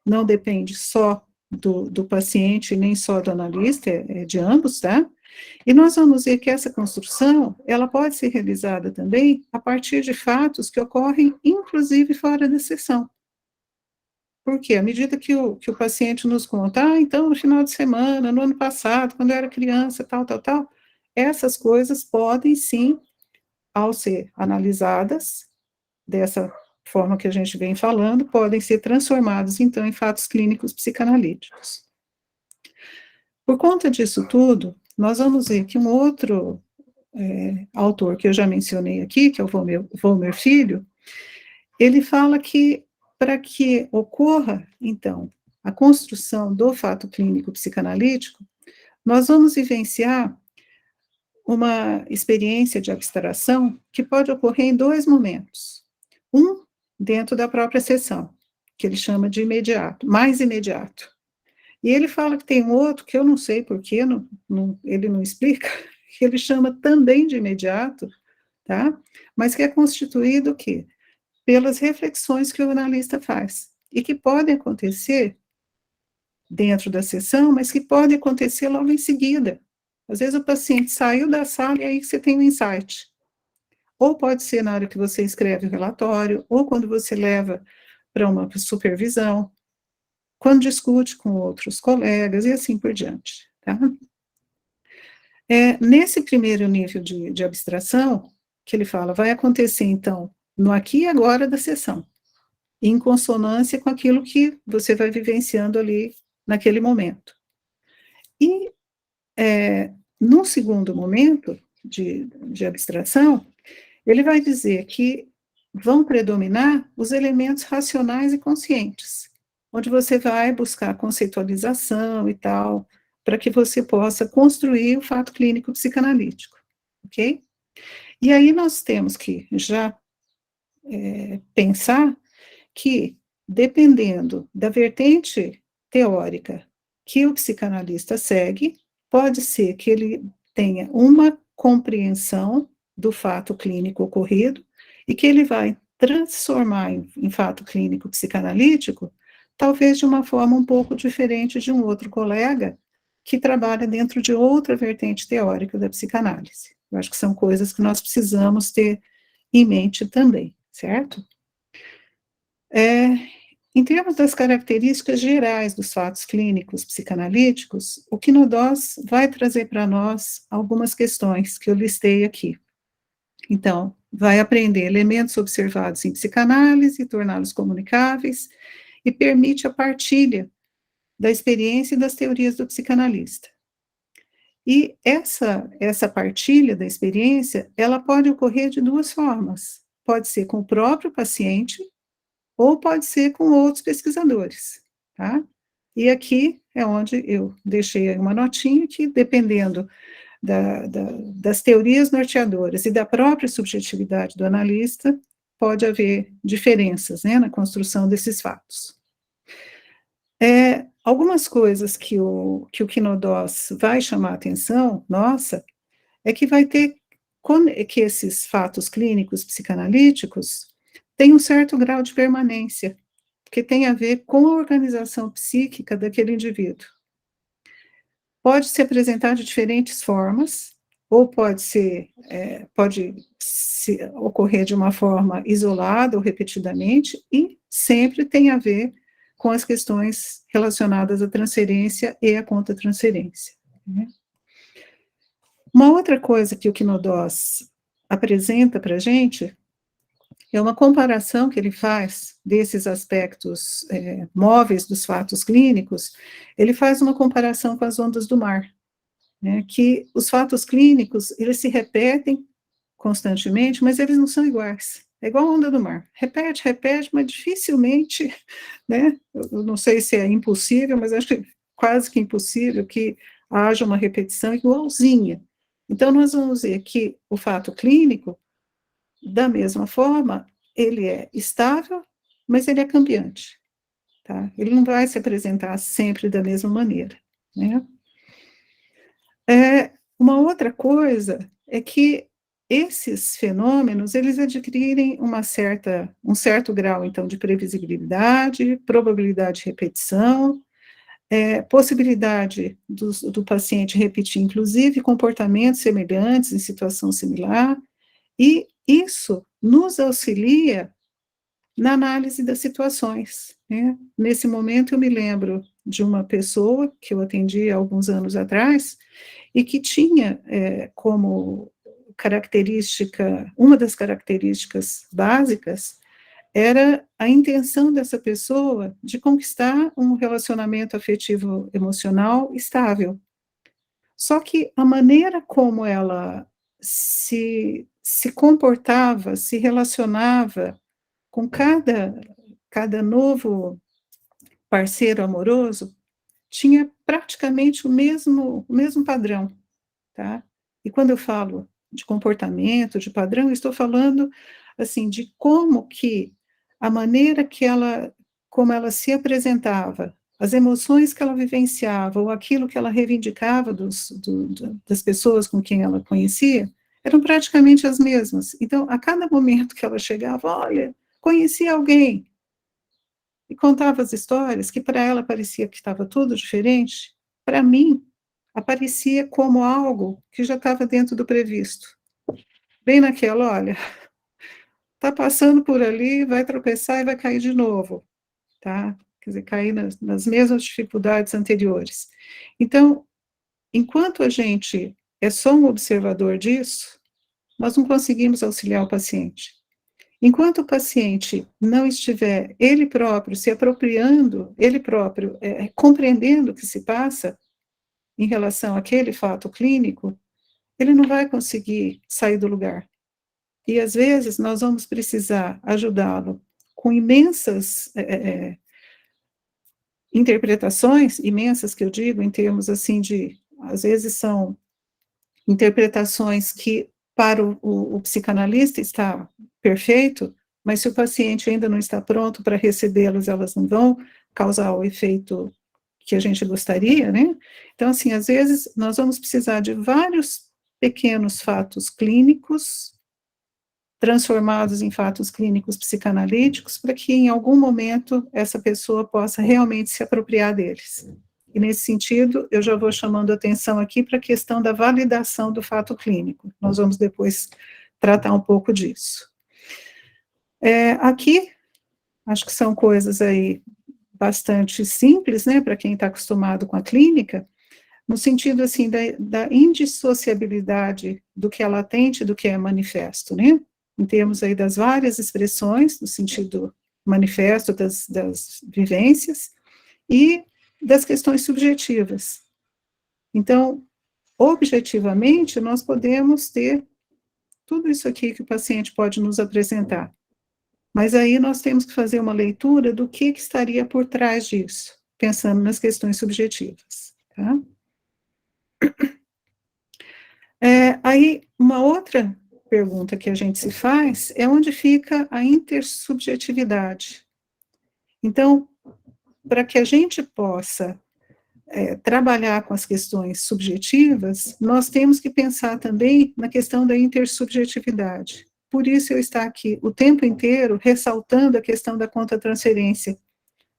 não depende só do paciente, nem só do analista, é de ambos, tá? E nós vamos ver que essa construção, ela pode ser realizada também a partir de fatos que ocorrem, inclusive, fora da sessão. Por quê? À medida que o paciente nos conta, então, no final de semana, no ano passado, quando eu era criança, tal, essas coisas podem, sim, ao ser analisadas, dessa forma que a gente vem falando, podem ser transformados, então, em fatos clínicos psicanalíticos. Por conta disso tudo, nós vamos ver que um outro autor que eu já mencionei aqui, que é o Volmer Filho, ele fala que para que ocorra, então, a construção do fato clínico psicanalítico, nós vamos vivenciar uma experiência de abstração que pode ocorrer em dois momentos. Um, dentro da própria sessão, que ele chama de imediato, mais imediato. E ele fala que tem um outro, que eu não sei porquê, ele não explica, que ele chama também de imediato, tá? Mas que é constituído o quê? Pelas reflexões que o analista faz, e que podem acontecer dentro da sessão, mas que podem acontecer logo em seguida. Às vezes o paciente saiu da sala e aí você tem um insight. Ou pode ser na hora que você escreve o relatório, ou quando você leva para uma supervisão, quando discute com outros colegas, e assim por diante, tá? Nesse primeiro nível de abstração, que ele fala, vai acontecer, então, no aqui e agora da sessão, em consonância com aquilo que você vai vivenciando ali naquele momento. E, no segundo momento de abstração, ele vai dizer que vão predominar os elementos racionais e conscientes, onde você vai buscar conceitualização e tal, para que você possa construir o fato clínico psicanalítico, ok? E aí nós temos que já pensar que, dependendo da vertente teórica que o psicanalista segue, pode ser que ele tenha uma compreensão do fato clínico ocorrido e que ele vai transformar em fato clínico psicanalítico, talvez de uma forma um pouco diferente de um outro colega que trabalha dentro de outra vertente teórica da psicanálise. Eu acho que são coisas que nós precisamos ter em mente também, certo? Em termos das características gerais dos fatos clínicos psicanalíticos, o Quinodós vai trazer para nós algumas questões que eu listei aqui. Então, vai aprender elementos observados em psicanálise, torná-los comunicáveis, e permite a partilha da experiência e das teorias do psicanalista. E essa partilha da experiência, ela pode ocorrer de duas formas. Pode ser com o próprio paciente, ou pode ser com outros pesquisadores, tá? E aqui é onde eu deixei uma notinha que, dependendo das teorias norteadoras e da própria subjetividade do analista, pode haver diferenças, né, na construção desses fatos. Algumas coisas que o Quinodós vai chamar a atenção, nossa, é que vai ter que esses fatos clínicos psicanalíticos têm um certo grau de permanência, que tem a ver com a organização psíquica daquele indivíduo. Pode se apresentar de diferentes formas, ou pode ocorrer de uma forma isolada ou repetidamente, e sempre tem a ver com as questões relacionadas à transferência e à contra-transferência, né? Uma outra coisa que o Quinodós apresenta para a gente é uma comparação que ele faz desses aspectos móveis dos fatos clínicos. Ele faz uma comparação com as ondas do mar, né, que os fatos clínicos, eles se repetem constantemente, mas eles não são iguais. É igual a onda do mar. Repete, mas dificilmente, né, eu não sei se é impossível, mas acho que quase que impossível que haja uma repetição igualzinha. Então, nós vamos ver que o fato clínico, da mesma forma, ele é estável, mas ele é cambiante, tá? Ele não vai se apresentar sempre da mesma maneira, né? Uma outra coisa é que esses fenômenos, eles adquirem um certo grau, então, de previsibilidade, probabilidade de repetição, possibilidade do paciente repetir, inclusive, comportamentos semelhantes em situação similar, e isso nos auxilia na análise das situações, né? Nesse momento, eu me lembro de uma pessoa que eu atendi há alguns anos atrás, e que tinha como característica, uma das características básicas, era a intenção dessa pessoa de conquistar um relacionamento afetivo emocional estável. Só que a maneira como ela se comportava, se relacionava com cada novo parceiro amoroso, tinha praticamente o mesmo padrão, tá? E quando eu falo de comportamento, de padrão, eu estou falando, assim, de como que a maneira como ela se apresentava, as emoções que ela vivenciava, ou aquilo que ela reivindicava das pessoas com quem ela conhecia, eram praticamente as mesmas. Então, a cada momento que ela chegava, olha, conheci alguém, e contava as histórias, que para ela parecia que estava tudo diferente, para mim, aparecia como algo que já estava dentro do previsto. Bem naquela, olha, está passando por ali, vai tropeçar e vai cair de novo, tá? Quer dizer, cair nas mesmas dificuldades anteriores. Então, enquanto a gente é só um observador disso, nós não conseguimos auxiliar o paciente. Enquanto o paciente não estiver ele próprio se apropriando, ele próprio compreendendo o que se passa em relação àquele fato clínico, ele não vai conseguir sair do lugar. E às vezes nós vamos precisar ajudá-lo com imensas interpretações, imensas que eu digo em termos assim de, às vezes são interpretações que para o psicanalista está perfeito, mas se o paciente ainda não está pronto para recebê-las, elas não vão causar o efeito que a gente gostaria, né? Então, assim, às vezes nós vamos precisar de vários pequenos fatos clínicos transformados em fatos clínicos psicanalíticos para que em algum momento essa pessoa possa realmente se apropriar deles. E nesse sentido, eu já vou chamando a atenção aqui para a questão da validação do fato clínico. Nós vamos depois tratar um pouco disso. Aqui, acho que são coisas aí bastante simples, né, para quem está acostumado com a clínica, no sentido, assim, da indissociabilidade do que é latente e do que é manifesto, né, em termos aí das várias expressões, no sentido manifesto das vivências, e das questões subjetivas. Então, objetivamente, nós podemos ter tudo isso aqui que o paciente pode nos apresentar. Mas aí nós temos que fazer uma leitura do que estaria por trás disso, pensando nas questões subjetivas. Tá? Aí, uma outra pergunta que a gente se faz é onde fica a intersubjetividade. Então, para que a gente possa trabalhar com as questões subjetivas, nós temos que pensar também na questão da intersubjetividade. Por isso eu estou aqui o tempo inteiro ressaltando a questão da contratransferência,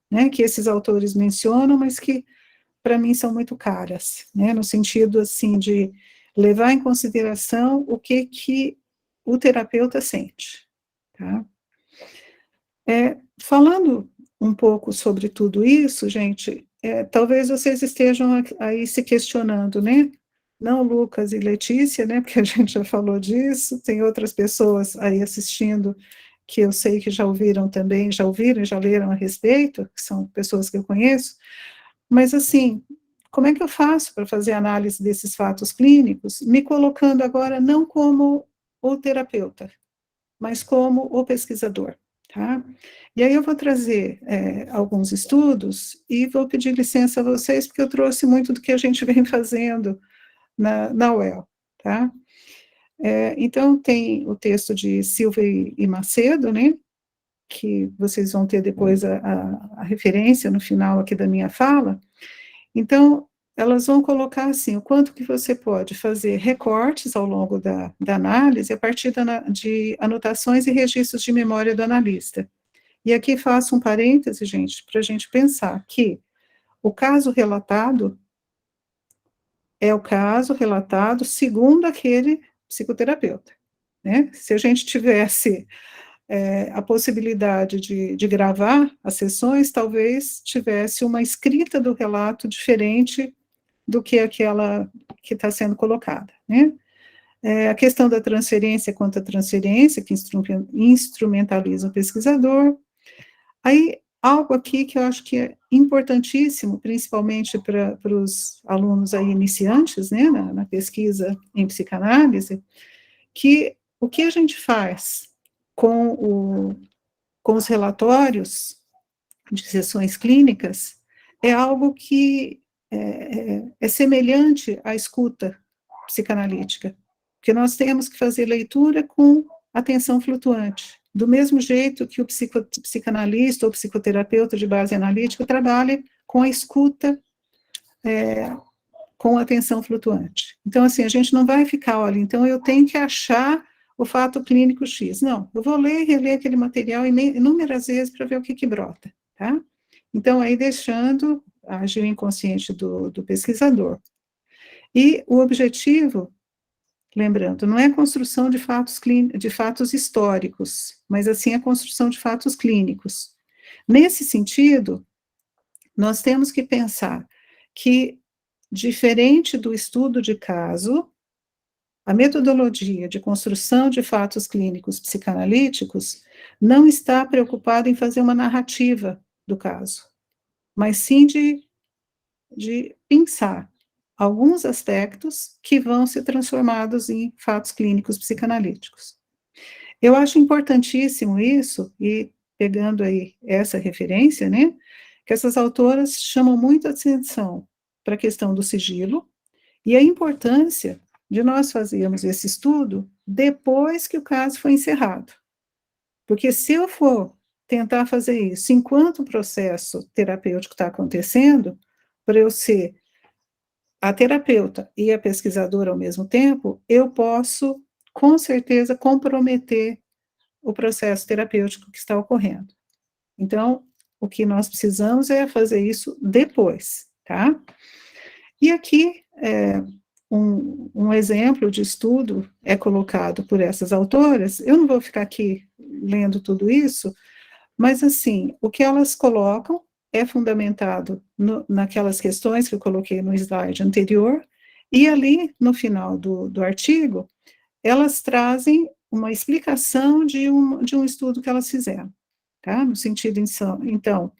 né, que esses autores mencionam, mas que para mim são muito caras, né, no sentido assim de levar em consideração o que o terapeuta sente. Tá? Falando um pouco sobre tudo isso, gente, talvez vocês estejam aí se questionando, né? Não Lucas e Letícia, né? Porque a gente já falou disso, tem outras pessoas aí assistindo que eu sei que já ouviram também, já leram a respeito, que são pessoas que eu conheço, mas assim, como é que eu faço para fazer análise desses fatos clínicos, me colocando agora não como o terapeuta, mas como o pesquisador, tá? E aí eu vou trazer alguns estudos e vou pedir licença a vocês, porque eu trouxe muito do que a gente vem fazendo na UEL, tá? Então, tem o texto de Silva e Macedo, né, que vocês vão ter depois a referência no final aqui da minha fala. Então, elas vão colocar assim, o quanto que você pode fazer recortes ao longo da análise, a partir de anotações e registros de memória do analista. E aqui faço um parêntese, gente, para a gente pensar que o caso relatado é o caso relatado segundo aquele psicoterapeuta, né? Se a gente tivesse a possibilidade de gravar as sessões, talvez tivesse uma escrita do relato diferente do que aquela que está sendo colocada, né? A questão da transferência contra transferência, que instrumentaliza o pesquisador. Aí, algo aqui que eu acho que é importantíssimo, principalmente para os alunos aí iniciantes, né, na pesquisa em psicanálise, que o que a gente faz com os relatórios de sessões clínicas é algo que é semelhante à escuta psicanalítica, porque nós temos que fazer leitura com atenção flutuante, do mesmo jeito que o psicanalista ou psicoterapeuta de base analítica trabalha com a escuta com atenção flutuante. Então, assim, a gente não vai ficar, olha, então eu tenho que achar o fato clínico X. Não, eu vou ler e reler aquele material inúmeras vezes para ver o que brota, tá? Então, aí deixando agir o inconsciente do pesquisador. E o objetivo, lembrando, não é a construção de fatos históricos, mas assim a construção de fatos clínicos. Nesse sentido, nós temos que pensar que, diferente do estudo de caso, a metodologia de construção de fatos clínicos psicanalíticos não está preocupada em fazer uma narrativa do caso, mas sim de pensar alguns aspectos que vão ser transformados em fatos clínicos psicanalíticos. Eu acho importantíssimo isso, e pegando aí essa referência, né, que essas autoras chamam muito atenção para a questão do sigilo e a importância de nós fazermos esse estudo depois que o caso foi encerrado. Porque se eu for tentar fazer isso enquanto o processo terapêutico está acontecendo, para eu ser a terapeuta e a pesquisadora ao mesmo tempo, eu posso, com certeza, comprometer o processo terapêutico que está ocorrendo. Então, o que nós precisamos é fazer isso depois, tá? E aqui, um exemplo de estudo é colocado por essas autoras. Eu não vou ficar aqui lendo tudo isso, mas, assim, o que elas colocam é fundamentado naquelas questões que eu coloquei no slide anterior, e ali, no final do artigo, elas trazem uma explicação de um estudo que elas fizeram, tá? No sentido, então,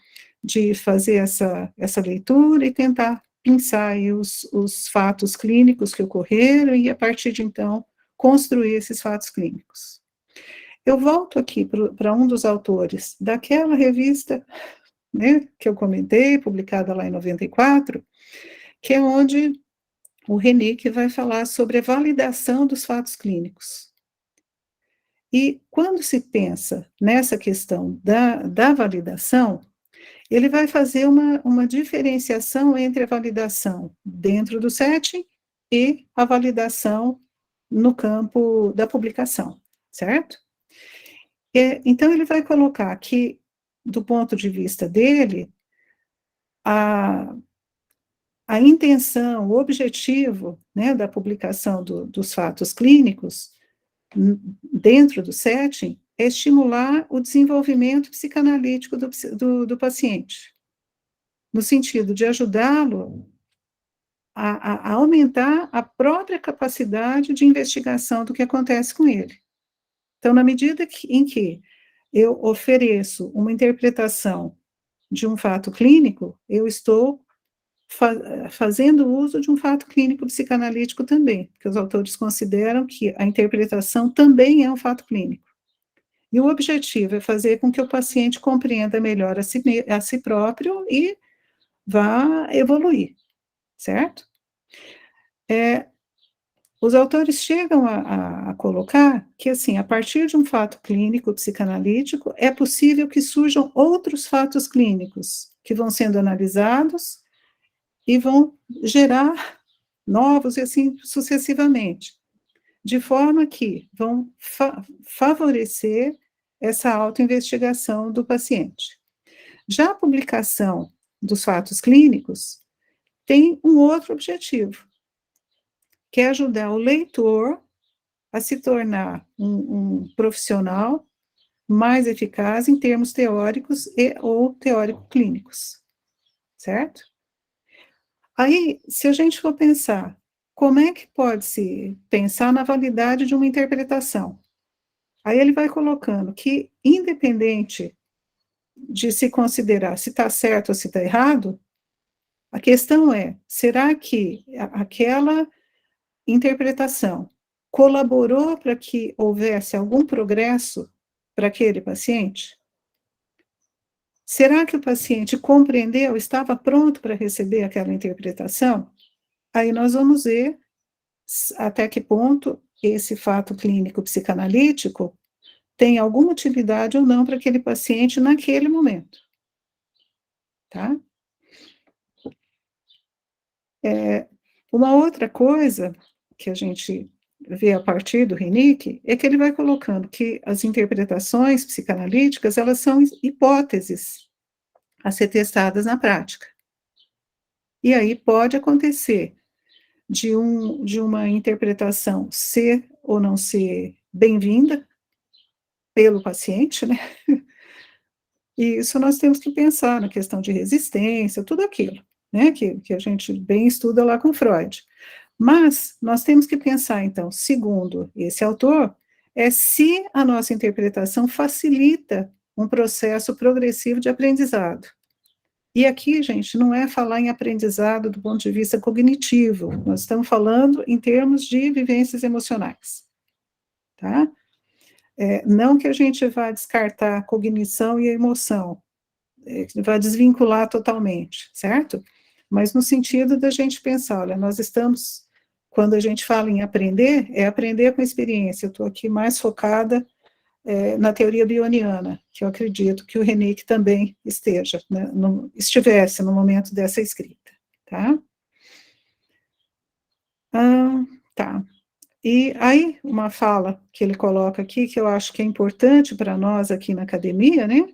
de fazer essa leitura e tentar pensar aí os fatos clínicos que ocorreram e, a partir de então, construir esses fatos clínicos. Eu volto aqui para um dos autores daquela revista, né, que eu comentei, publicada lá em 94, que é onde o Renick vai falar sobre a validação dos fatos clínicos. E quando se pensa nessa questão da validação, ele vai fazer uma diferenciação entre a validação dentro do setting e a validação no campo da publicação, certo? Então, ele vai colocar que, do ponto de vista dele, a intenção, o objetivo, né, da publicação dos fatos clínicos dentro do setting é estimular o desenvolvimento psicanalítico do paciente, no sentido de ajudá-lo a aumentar a própria capacidade de investigação do que acontece com ele. Então, na medida em que eu ofereço uma interpretação de um fato clínico, eu estou fazendo uso de um fato clínico psicanalítico também, porque os autores consideram que a interpretação também é um fato clínico. E o objetivo é fazer com que o paciente compreenda melhor a si próprio e vá evoluir, certo? Os autores chegam a colocar que, assim, a partir de um fato clínico psicanalítico, é possível que surjam outros fatos clínicos que vão sendo analisados e vão gerar novos, e assim sucessivamente, de forma que vão favorecer essa autoinvestigação do paciente. Já a publicação dos fatos clínicos tem um outro objetivo, que é ajudar o leitor a se tornar um profissional mais eficaz em termos teóricos ou teórico-clínicos, certo? Aí, se a gente for pensar, como é que pode-se pensar na validade de uma interpretação? Aí ele vai colocando que, independente de se considerar se está certo ou se está errado, a questão é, será que aquela interpretação colaborou para que houvesse algum progresso para aquele paciente? Será que o paciente compreendeu, estava pronto para receber aquela interpretação? Aí nós vamos ver até que ponto esse fato clínico psicanalítico tem alguma utilidade ou não para aquele paciente naquele momento. Tá? Uma outra coisa que a gente vê a partir do Renick é que ele vai colocando que as interpretações psicanalíticas, elas são hipóteses a ser testadas na prática. E aí pode acontecer de uma interpretação ser ou não ser bem-vinda pelo paciente, né? E isso nós temos que pensar na questão de resistência, tudo aquilo, né, que a gente bem estuda lá com Freud. Mas nós temos que pensar, então, segundo esse autor, se a nossa interpretação facilita um processo progressivo de aprendizado. E aqui, gente, não é falar em aprendizado do ponto de vista cognitivo, nós estamos falando em termos de vivências emocionais, tá? Não que a gente vá descartar a cognição e a emoção, vai desvincular totalmente, certo? Mas no sentido da gente pensar, olha, nós estamos, quando a gente fala em aprender, é aprender com experiência. Eu estou aqui mais focada na teoria bioniana, que eu acredito que o Renick também esteja, né, estivesse no momento dessa escrita, tá? Tá. E aí, uma fala que ele coloca aqui, que eu acho que é importante para nós aqui na academia, né?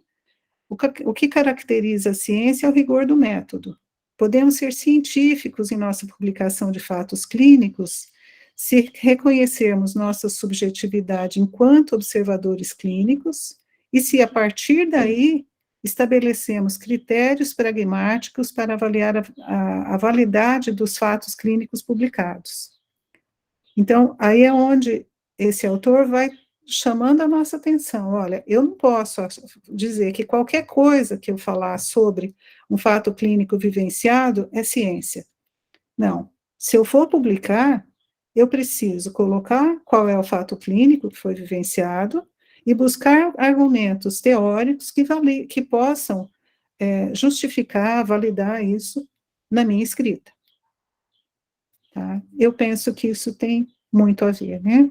O que caracteriza a ciência é o rigor do método. Podemos ser científicos em nossa publicação de fatos clínicos se reconhecermos nossa subjetividade enquanto observadores clínicos e se, a partir daí, estabelecemos critérios pragmáticos para avaliar a validade dos fatos clínicos publicados. Então, aí é onde esse autor vai chamando a nossa atenção. Olha, eu não posso dizer que qualquer coisa que eu falar sobre um fato clínico vivenciado é ciência. Não. Se eu for publicar, eu preciso colocar qual é o fato clínico que foi vivenciado e buscar argumentos teóricos que possam justificar, validar isso na minha escrita. Tá? Eu penso que isso tem muito a ver, né?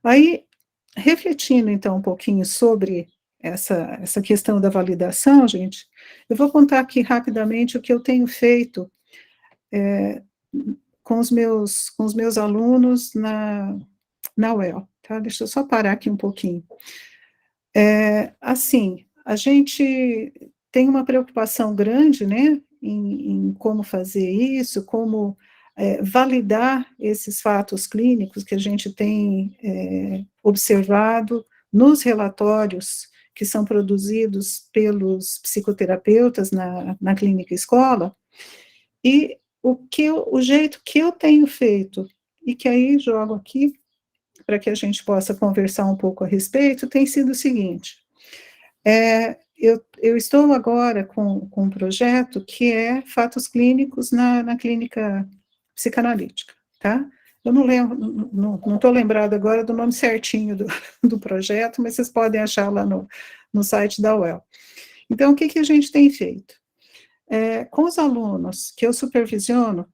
Aí, refletindo, então, um pouquinho sobre essa questão da validação, gente, eu vou contar aqui rapidamente o que eu tenho feito com os meus alunos na UEL, tá? Deixa eu só parar aqui um pouquinho. Assim, a gente tem uma preocupação grande, né, em como fazer isso, como validar esses fatos clínicos que a gente tem observado nos relatórios que são produzidos pelos psicoterapeutas na clínica escola, e o jeito que eu tenho feito, e que aí jogo aqui, para que a gente possa conversar um pouco a respeito, tem sido o seguinte, eu estou agora com um projeto que é fatos clínicos na clínica psicanalítica, tá? Eu não lembro, não estou lembrada agora do nome certinho do projeto, mas vocês podem achar lá no site da UEL. Então, o que a gente tem feito? Com os alunos que eu supervisiono,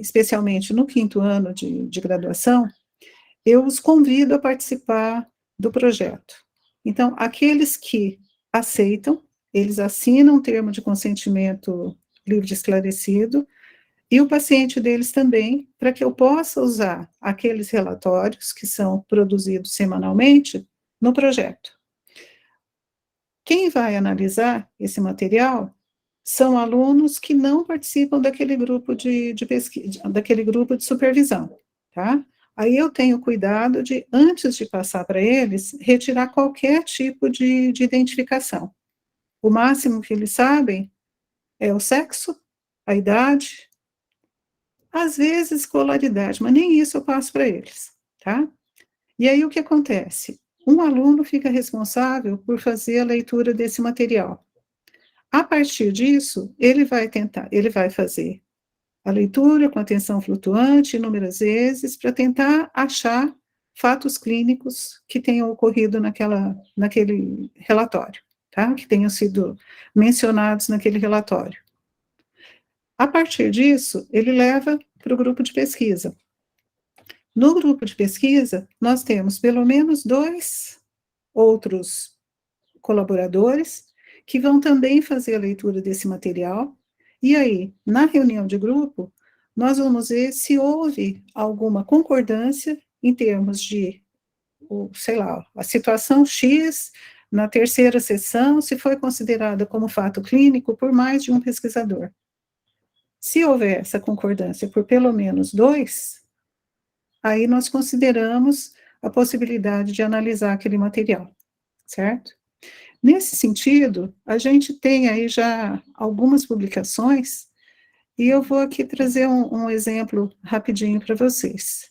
especialmente no 5º ano de graduação, eu os convido a participar do projeto. Então, aqueles que aceitam, eles assinam um termo de consentimento livre e esclarecido, e o paciente deles também, para que eu possa usar aqueles relatórios que são produzidos semanalmente no projeto. Quem vai analisar esse material são alunos que não participam daquele grupo de pesquisa, daquele grupo de supervisão, tá? Aí eu tenho cuidado de, antes de passar para eles, retirar qualquer tipo de identificação. O máximo que eles sabem é o sexo, a idade, às vezes escolaridade, mas nem isso eu passo para eles, tá? E aí o que acontece? Um aluno fica responsável por fazer a leitura desse material. A partir disso, ele vai fazer a leitura com atenção flutuante inúmeras vezes para tentar achar fatos clínicos que tenham ocorrido naquele relatório, tá? Que tenham sido mencionados naquele relatório. A partir disso, ele leva para o grupo de pesquisa. No grupo de pesquisa, nós temos pelo menos 2 outros colaboradores que vão também fazer a leitura desse material, e aí, na reunião de grupo, nós vamos ver se houve alguma concordância em termos de, sei lá, a situação X, na terceira sessão, se foi considerada como fato clínico por mais de um pesquisador. Se houver essa concordância por pelo menos 2, aí nós consideramos a possibilidade de analisar aquele material, certo? Nesse sentido, a gente tem aí já algumas publicações, e eu vou aqui trazer um exemplo rapidinho para vocês.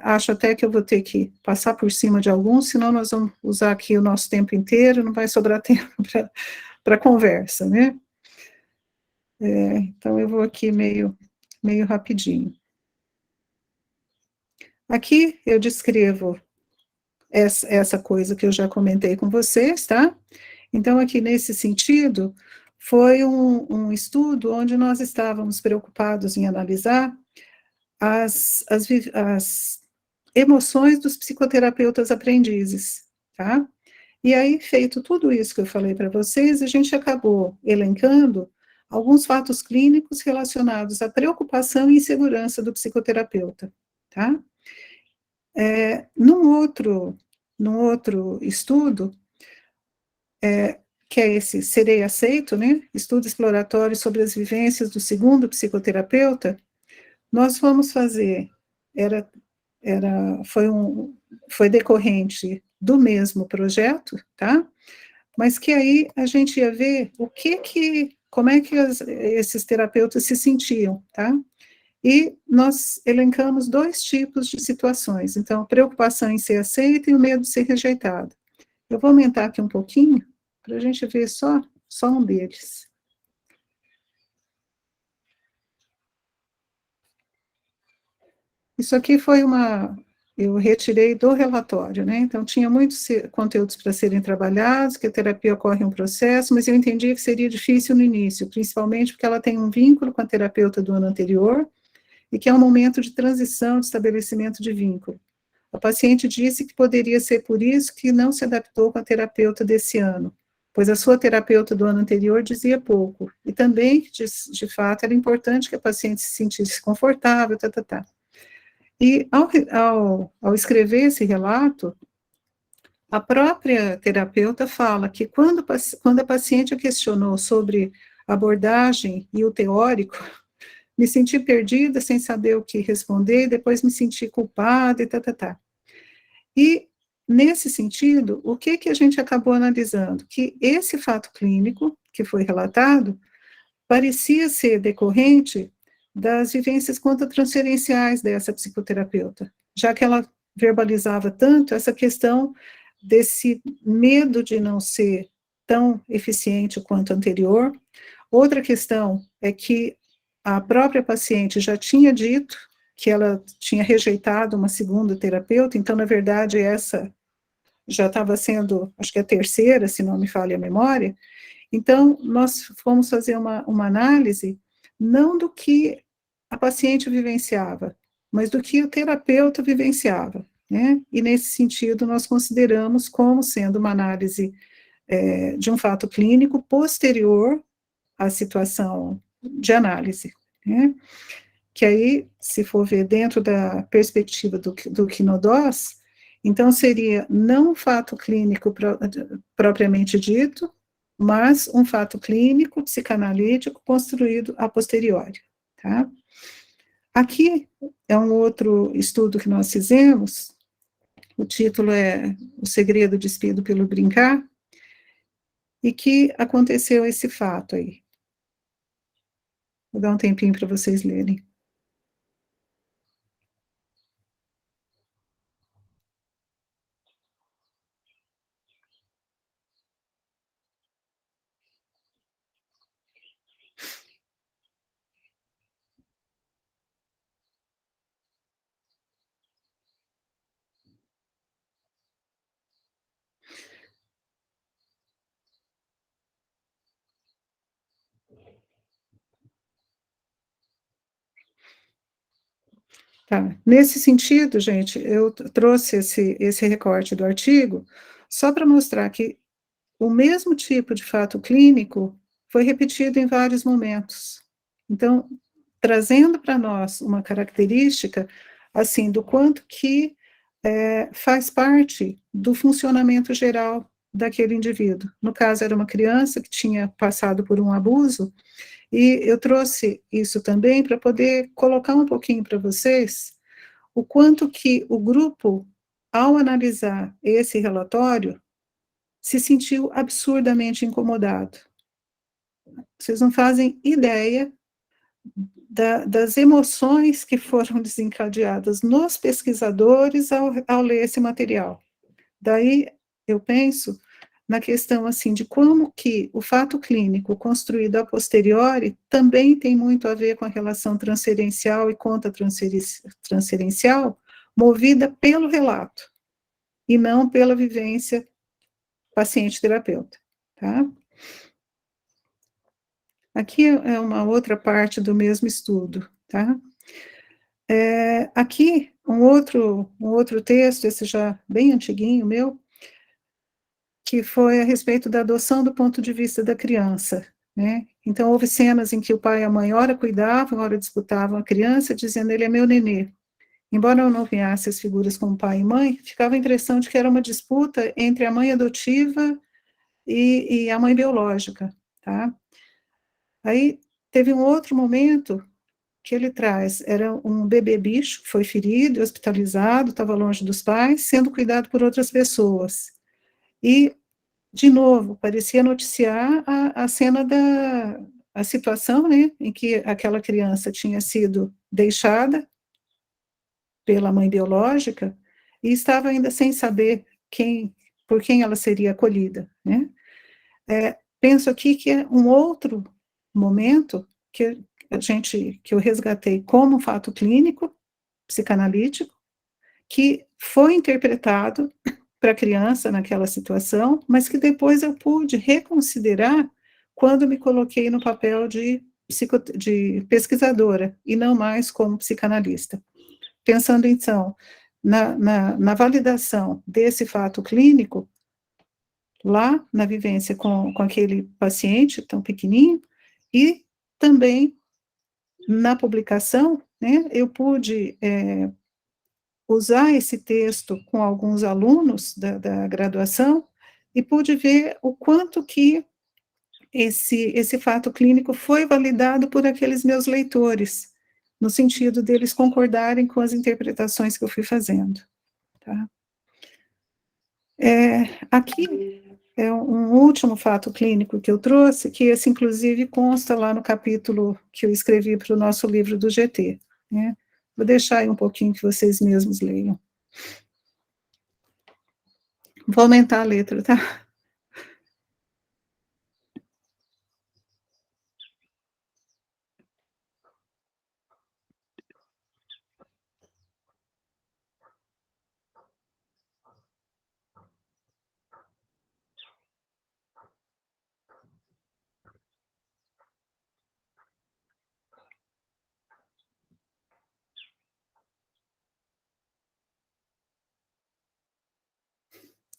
Acho até que eu vou ter que passar por cima de alguns, senão nós vamos usar aqui o nosso tempo inteiro, não vai sobrar tempo para conversa, né? Então, eu vou aqui meio rapidinho. Aqui eu descrevo essa coisa que eu já comentei com vocês, tá? Então, aqui nesse sentido, foi um estudo onde nós estávamos preocupados em analisar as emoções dos psicoterapeutas aprendizes, tá? E aí, feito tudo isso que eu falei para vocês, a gente acabou elencando alguns fatos clínicos relacionados à preocupação e insegurança do psicoterapeuta, tá? Num outro estudo, que é esse Serei Aceito, né? Estudo exploratório sobre as vivências do segundo psicoterapeuta, nós vamos fazer, foi decorrente do mesmo projeto, tá? Mas que aí a gente ia ver como é que esses terapeutas se sentiam, tá? E nós elencamos 2 tipos de situações, então, a preocupação em ser aceita e o medo de ser rejeitado. Eu vou aumentar aqui um pouquinho, para a gente ver só um deles. Isso aqui foi eu retirei do relatório, né? Então, tinha muitos conteúdos para serem trabalhados, que a terapia ocorre em um processo, mas eu entendi que seria difícil no início, principalmente porque ela tem um vínculo com a terapeuta do ano anterior, e que é um momento de transição, de estabelecimento de vínculo. A paciente disse que poderia ser por isso que não se adaptou com a terapeuta desse ano, pois a sua terapeuta do ano anterior dizia pouco, e também, de fato, era importante que a paciente se sentisse confortável, E ao escrever esse relato, a própria terapeuta fala que quando a paciente a questionou sobre a abordagem e o teórico, me senti perdida, sem saber o que responder, depois me senti culpada, E, nesse sentido, o que a gente acabou analisando? Que esse fato clínico, que foi relatado, parecia ser decorrente das vivências quanto-transferenciais dessa psicoterapeuta, já que ela verbalizava tanto essa questão desse medo de não ser tão eficiente quanto anterior. Outra questão é que a própria paciente já tinha dito que ela tinha rejeitado uma segunda terapeuta, então, na verdade, essa já estava sendo, acho que a terceira, se não me falha a memória. Então, nós fomos fazer uma análise, não do que a paciente vivenciava, mas do que o terapeuta vivenciava, né? E, nesse sentido, nós consideramos como sendo uma análise de um fato clínico posterior à situação de análise, né? Que aí, se for ver dentro da perspectiva do Quinodós, então seria não um fato clínico propriamente dito, mas um fato clínico, psicanalítico, construído a posteriori, tá? Aqui é um outro estudo que nós fizemos, o título é O Segredo Despido pelo Brincar, e que aconteceu esse fato aí. Vou dar um tempinho para vocês lerem. Tá. Nesse sentido, gente, eu trouxe esse recorte do artigo só para mostrar que o mesmo tipo de fato clínico foi repetido em vários momentos. Então, trazendo para nós uma característica, assim, do quanto que faz parte do funcionamento geral daquele indivíduo. No caso, era uma criança que tinha passado por um abuso, e eu trouxe isso também para poder colocar um pouquinho para vocês o quanto que o grupo, ao analisar esse relatório, se sentiu absurdamente incomodado. Vocês não fazem ideia das emoções que foram desencadeadas nos pesquisadores ao ler esse material. Daí, eu penso na questão, assim, de como que o fato clínico construído a posteriori também tem muito a ver com a relação transferencial e contra-transferencial, movida pelo relato, e não pela vivência paciente-terapeuta, tá? Aqui é uma outra parte do mesmo estudo, tá? Aqui, um outro texto, esse já bem antiguinho meu, que foi a respeito da adoção do ponto de vista da criança, né? Então, houve cenas em que o pai e a mãe ora cuidavam, ora disputavam a criança, dizendo, ele é meu nenê. Embora eu não nomeasse as figuras como pai e mãe, ficava a impressão de que era uma disputa entre a mãe adotiva e a mãe biológica, tá? Aí, teve um outro momento que ele traz, era um bebê bicho, foi ferido, hospitalizado, estava longe dos pais, sendo cuidado por outras pessoas. E, de novo, parecia noticiar a cena a situação, né, em que aquela criança tinha sido deixada pela mãe biológica e estava ainda sem saber por quem ela seria acolhida, né. Penso aqui que é um outro momento que eu resgatei como fato clínico, psicanalítico, que foi interpretado para a criança naquela situação, mas que depois eu pude reconsiderar quando me coloquei no papel de pesquisadora, e não mais como psicanalista. Pensando, então, na validação desse fato clínico, lá na vivência com aquele paciente tão pequenininho, e também na publicação, né, eu pude usar esse texto com alguns alunos da graduação e pude ver o quanto que esse fato clínico foi validado por aqueles meus leitores, no sentido deles concordarem com as interpretações que eu fui fazendo, tá? Aqui é um último fato clínico que eu trouxe, que esse, inclusive, consta lá no capítulo que eu escrevi para o nosso livro do GT, né? Vou deixar aí um pouquinho que vocês mesmos leiam. Vou aumentar a letra, tá?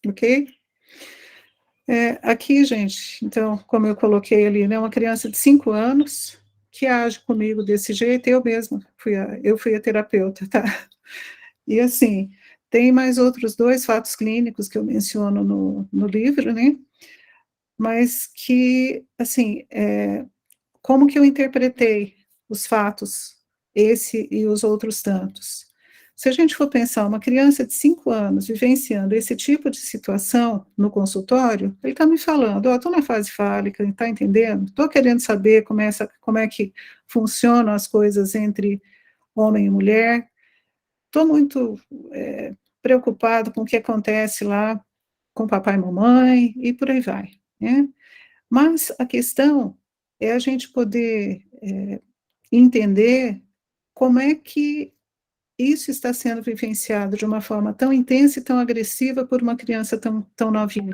Ok? Aqui, gente, então, como eu coloquei ali, né, uma criança de 5 anos que age comigo desse jeito, eu mesma fui a terapeuta, tá? E assim, tem mais outros 2 fatos clínicos que eu menciono no livro, né? Mas que, assim, como que eu interpretei os fatos, esse e os outros tantos? Se a gente for pensar uma criança de 5 anos vivenciando esse tipo de situação no consultório, ele está me falando, estou na fase fálica, está entendendo? Estou querendo saber como é que funcionam as coisas entre homem e mulher, estou muito preocupado com o que acontece lá com papai e mamãe, e por aí vai, né? Mas a questão é a gente poder entender como é que isso está sendo vivenciado de uma forma tão intensa e tão agressiva por uma criança tão novinha.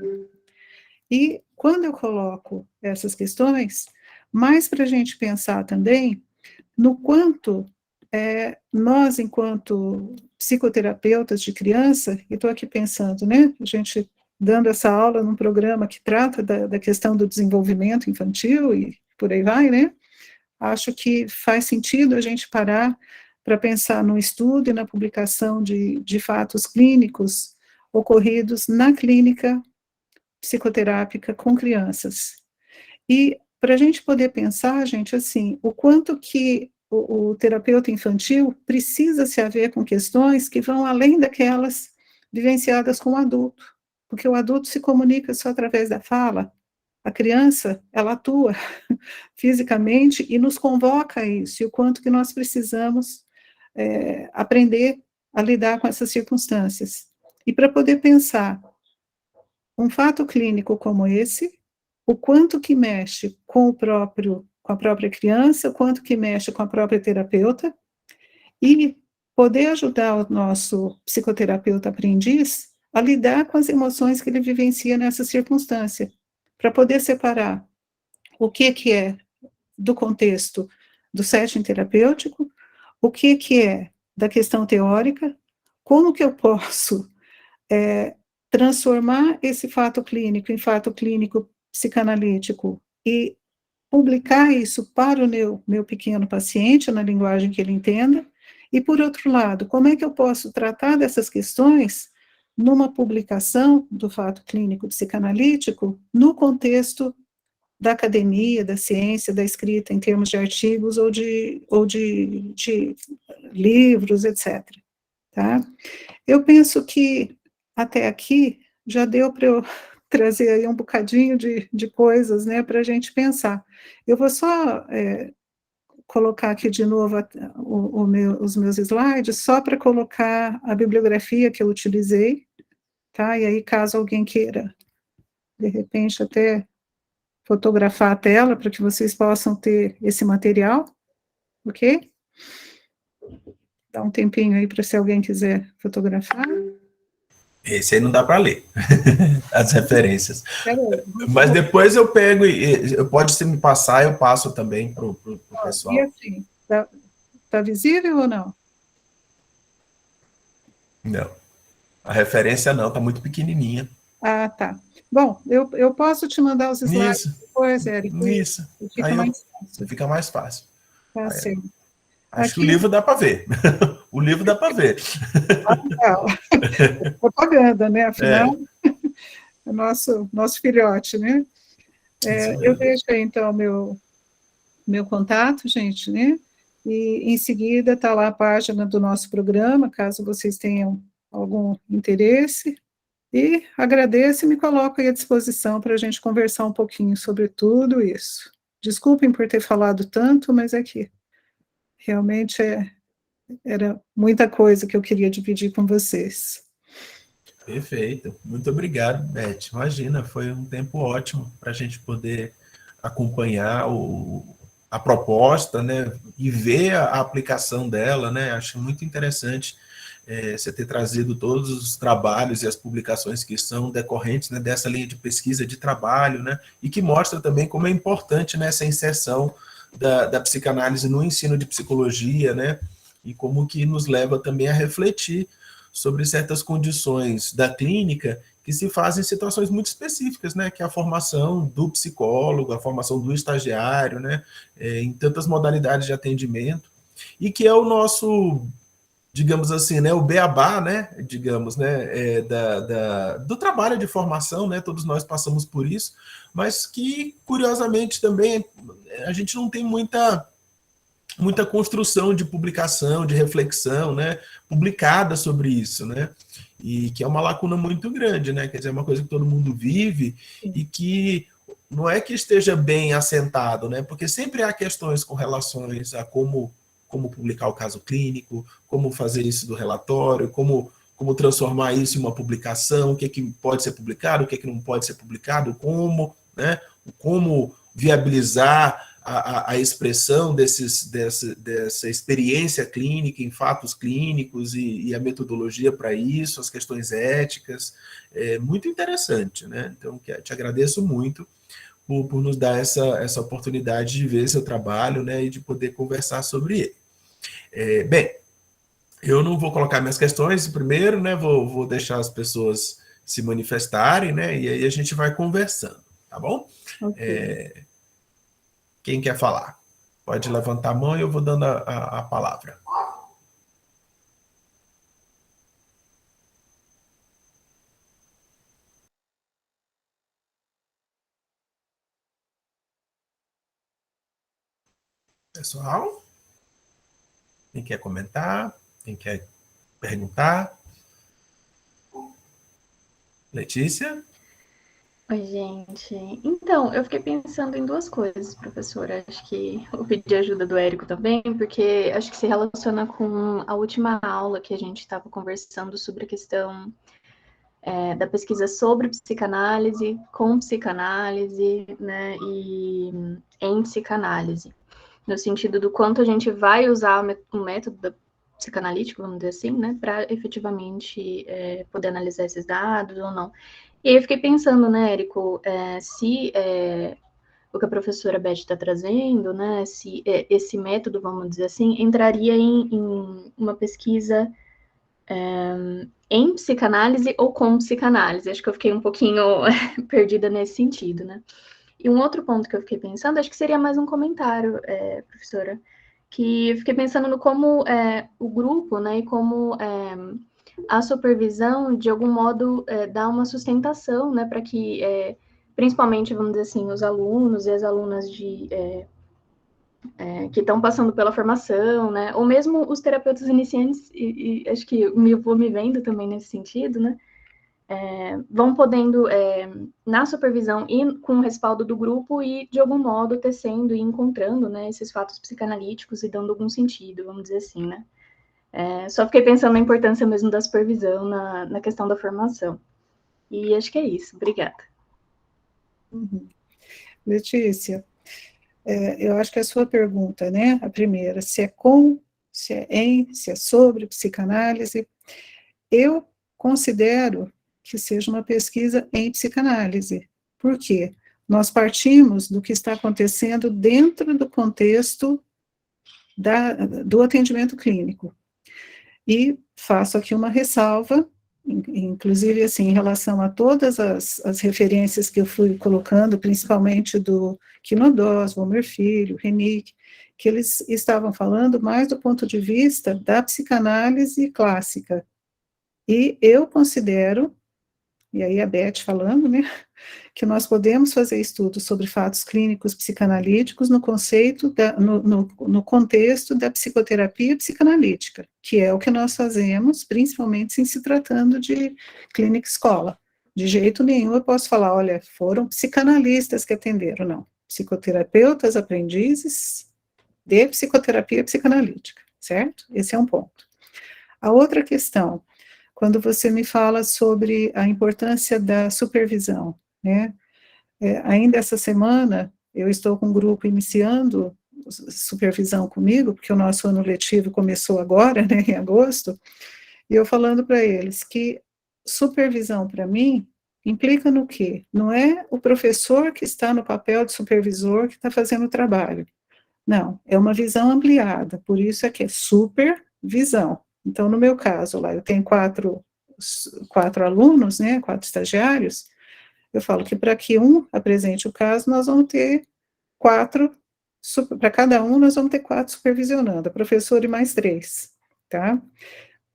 E quando eu coloco essas questões, mais para a gente pensar também no quanto nós, enquanto psicoterapeutas de criança, e estou aqui pensando, né, a gente dando essa aula num programa que trata da questão do desenvolvimento infantil e por aí vai, né, acho que faz sentido a gente parar para pensar no estudo e na publicação de fatos clínicos ocorridos na clínica psicoterápica com crianças. E para a gente poder pensar, gente, assim, o quanto que o terapeuta infantil precisa se haver com questões que vão além daquelas vivenciadas com o adulto, porque o adulto se comunica só através da fala, a criança, ela atua fisicamente e nos convoca a isso, e o quanto que nós precisamos aprender a lidar com essas circunstâncias. E para poder pensar um fato clínico como esse, o quanto que mexe com a própria criança, o quanto que mexe com a própria terapeuta, e poder ajudar o nosso psicoterapeuta aprendiz a lidar com as emoções que ele vivencia nessa circunstância, para poder separar o que é do contexto do setting terapêutico, o que é da questão teórica, como que eu posso transformar esse fato clínico em fato clínico psicanalítico e publicar isso para o meu pequeno paciente, na linguagem que ele entenda, e, por outro lado, como é que eu posso tratar dessas questões numa publicação do fato clínico psicanalítico no contexto da academia, da ciência, da escrita, em termos de artigos ou de livros, etc. Tá? Eu penso que, até aqui, já deu para eu trazer aí um bocadinho de coisas, né, para a gente pensar. Eu vou só colocar aqui de novo os meus slides, só para colocar a bibliografia que eu utilizei, tá? E aí, caso alguém queira, de repente, até fotografar a tela, para que vocês possam ter esse material, ok? Dá um tempinho aí para se alguém quiser fotografar. Esse aí não dá para ler, as referências. Mas depois eu pego, pode se me passar, eu passo também para o pessoal. E assim, tá visível ou não? Não, a referência não, está muito pequenininha. Ah, tá. Bom, eu posso te mandar os slides Isso, depois, Érico. isso. Fica Aí mais fácil. fica mais fácil. Tá certo. Acho que o livro dá para ver. O livro dá para ver. Legal. Propaganda, né? Afinal, é nosso filhote, né? Eu deixo aí, então, meu contato, gente, né? E, em seguida, está lá a página do nosso programa, caso vocês tenham algum interesse. E agradeço e me coloco aí à disposição para a gente conversar um pouquinho sobre tudo isso. Desculpem por ter falado tanto, mas é que realmente era muita coisa que eu queria dividir com vocês. Perfeito. Muito obrigado, Beth. Imagina, foi um tempo ótimo para a gente poder acompanhar a proposta, né, e ver a aplicação dela, né? Acho muito interessante você ter trazido todos os trabalhos e as publicações que são decorrentes, né, dessa linha de pesquisa de trabalho, né, e que mostra também como é importante, né, essa inserção da psicanálise no ensino de psicologia, né, e como que nos leva também a refletir sobre certas condições da clínica que se fazem em situações muito específicas, né, que é a formação do psicólogo, a formação do estagiário, né, em tantas modalidades de atendimento, e que é o nosso, digamos assim, né, o beabá, né, digamos, né, do trabalho de formação, né, todos nós passamos por isso, mas que, curiosamente, também a gente não tem muita construção de publicação, de reflexão, né, publicada sobre isso, né, e que é uma lacuna muito grande, né, quer dizer, é uma coisa que todo mundo vive e que não é que esteja bem assentado, né, porque sempre há questões com relações a como publicar o caso clínico, como fazer isso do relatório, como transformar isso em uma publicação, o que pode ser publicado, o que não pode ser publicado, né, como viabilizar a expressão dessa experiência clínica em fatos clínicos e a metodologia para isso, as questões éticas, é muito interessante, né? Então, te agradeço muito por nos dar essa oportunidade de ver seu trabalho, né, e de poder conversar sobre ele. Bem, eu não vou colocar minhas questões primeiro, né, vou deixar as pessoas se manifestarem, né, e aí a gente vai conversando, tá bom? Okay. Quem quer falar? Pode levantar a mão e eu vou dando a palavra. Pessoal, quem quer comentar? Quem quer perguntar? Letícia? Oi, gente. Então, eu fiquei pensando em duas coisas, professora. Acho que eu pedi ajuda do Érico também, porque acho que se relaciona com a última aula que a gente estava conversando sobre a questão da pesquisa sobre psicanálise, com psicanálise, né, e em psicanálise, no sentido do quanto a gente vai usar o método psicanalítico, vamos dizer assim, né, para efetivamente poder analisar esses dados ou não. E aí eu fiquei pensando, né, Érico, se o que a professora Beth está trazendo, né, se esse método, vamos dizer assim, entraria em uma pesquisa em psicanálise ou com psicanálise. Acho que eu fiquei um pouquinho perdida nesse sentido, né? E um outro ponto que eu fiquei pensando, acho que seria mais um comentário, professora, que eu fiquei pensando no como o grupo, né, e como a supervisão, de algum modo, dá uma sustentação, né, para que, principalmente, vamos dizer assim, os alunos e as alunas que estão passando pela formação, né, ou mesmo os terapeutas iniciantes, e acho que vou me vendo também nesse sentido, né, vão podendo, na supervisão e com o respaldo do grupo, e de algum modo tecendo e encontrando, né, esses fatos psicanalíticos e dando algum sentido, vamos dizer assim, né. Só fiquei pensando na importância mesmo da supervisão na questão da formação. E acho que é isso. Obrigada. Uhum. Letícia, eu acho que a sua pergunta, né, a primeira, se é com, se é em, se é sobre psicanálise, eu considero que seja uma pesquisa em psicanálise. Por quê? Nós partimos do que está acontecendo dentro do contexto do atendimento clínico. E faço aqui uma ressalva, inclusive, assim, em relação a todas as referências que eu fui colocando, principalmente do Quinodós, Valmer Filho, Renick, que eles estavam falando mais do ponto de vista da psicanálise clássica. E eu considero, e aí a Beth falando, né, que nós podemos fazer estudos sobre fatos clínicos psicanalíticos no conceito, no contexto da psicoterapia psicanalítica, que é o que nós fazemos, principalmente em se tratando de clínica escola. De jeito nenhum eu posso falar, olha, foram psicanalistas que atenderam, não. Psicoterapeutas aprendizes de psicoterapia psicanalítica, certo? Esse é um ponto. A outra questão, quando você me fala sobre a importância da supervisão, né? Ainda essa semana, eu estou com um grupo iniciando supervisão comigo, porque o nosso ano letivo começou agora, né, em agosto, e eu falando para eles que supervisão, para mim, implica no quê? Não é o professor que está no papel de supervisor que está fazendo o trabalho. Não, é uma visão ampliada, por isso é que é supervisão. Então, no meu caso, lá, eu tenho quatro alunos, né, 4 estagiários, eu falo que para que um apresente o caso, nós vamos ter 4, para cada um, nós vamos ter 4 supervisionando, a professora e mais 3, tá?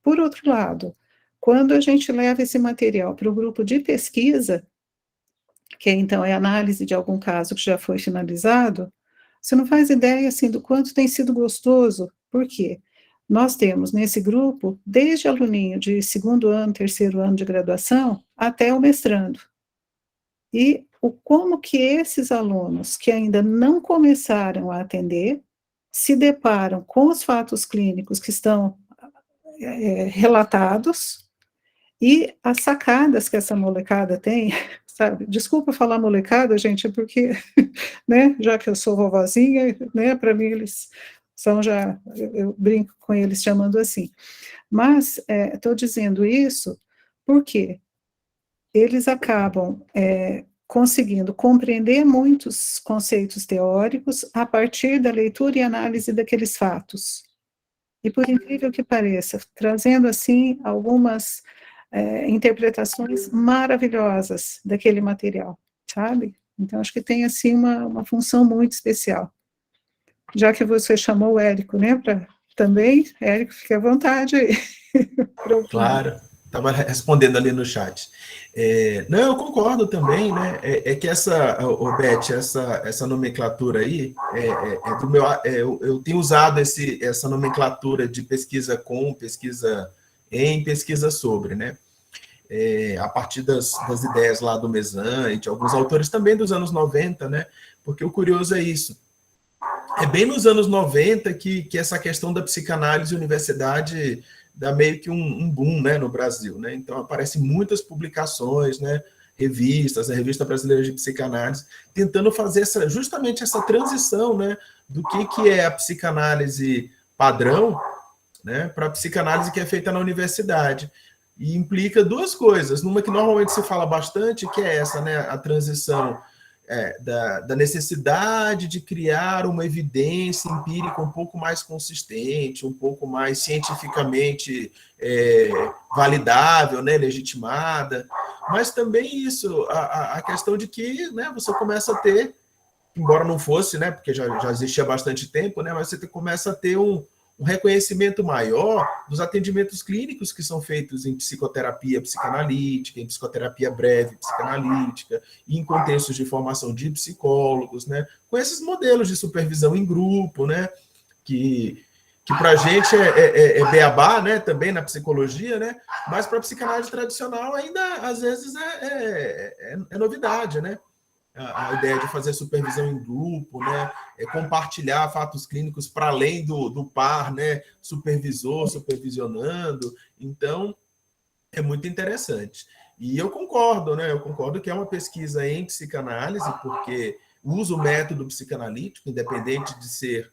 Por outro lado, quando a gente leva esse material para o grupo de pesquisa, que então é análise de algum caso que já foi finalizado, você não faz ideia, assim, do quanto tem sido gostoso, por quê? Nós temos nesse grupo, desde aluninho de 2º ano, 3º ano de graduação, até o mestrando. E como que esses alunos que ainda não começaram a atender, se deparam com os fatos clínicos que estão relatados, e as sacadas que essa molecada tem, sabe? Desculpa falar molecada, gente, porque, né, já que eu sou vovozinha, né, para mim eles são já, eu brinco com eles chamando assim. Mas estou dizendo isso porque eles acabam conseguindo compreender muitos conceitos teóricos a partir da leitura e análise daqueles fatos. E por incrível que pareça, trazendo assim algumas interpretações maravilhosas daquele material, sabe? Então acho que tem assim uma função muito especial. já que você chamou o Érico, né, para também, Érico, fique à vontade aí. Claro, estava respondendo ali no chat. Não, eu concordo também, né? Que essa, Beth, essa nomenclatura aí é do meu. Eu tenho usado essa nomenclatura de pesquisa com, pesquisa em, pesquisa sobre, né? A partir das ideias lá do Mezan e de alguns autores também dos anos 90, né? Porque o curioso é isso. É bem nos anos 90 que essa questão da psicanálise e universidade dá meio que um boom, né, no Brasil, né? Então aparecem muitas publicações, né, revistas, a Revista Brasileira de Psicanálise, tentando fazer justamente essa transição, né, do que é a psicanálise padrão, né, para a psicanálise que é feita na universidade. E implica duas coisas, numa que normalmente se fala bastante, que é essa, né, a transição da necessidade de criar uma evidência empírica um pouco mais consistente, um pouco mais cientificamente validável, né, legitimada, mas também isso, a questão de que, né, você começa a ter, embora não fosse, né, porque já existia há bastante tempo, né, mas você começa a ter um reconhecimento maior dos atendimentos clínicos que são feitos em psicoterapia psicanalítica, em psicoterapia breve psicanalítica, e em contextos de formação de psicólogos, né, com esses modelos de supervisão em grupo, né, que para a gente é beabá, né, também na psicologia, né, mas para a psicanálise tradicional ainda, às vezes, é novidade, né? A ideia de fazer supervisão em grupo, né, compartilhar fatos clínicos para além do par, né, supervisor, supervisionando. Então, é muito interessante. E eu concordo, né, eu concordo que é uma pesquisa em psicanálise, porque usa o método psicanalítico, independente de ser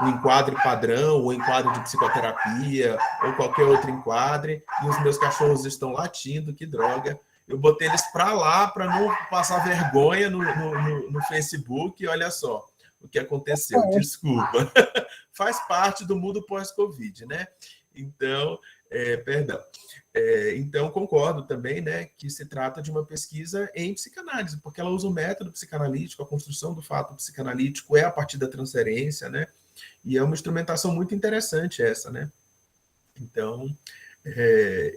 um enquadre padrão, ou enquadre de psicoterapia, ou qualquer outro enquadre, e os meus cachorros estão latindo, que droga. Eu botei eles para lá para não passar vergonha no Facebook, e olha só o que aconteceu. Desculpa. Faz parte do mundo pós-Covid, né? Então, perdão. Então, concordo também, né, que se trata de uma pesquisa em psicanálise, porque ela usa o método psicanalítico, a construção do fato psicanalítico é a partir da transferência, né? E é uma instrumentação muito interessante essa, né? Então,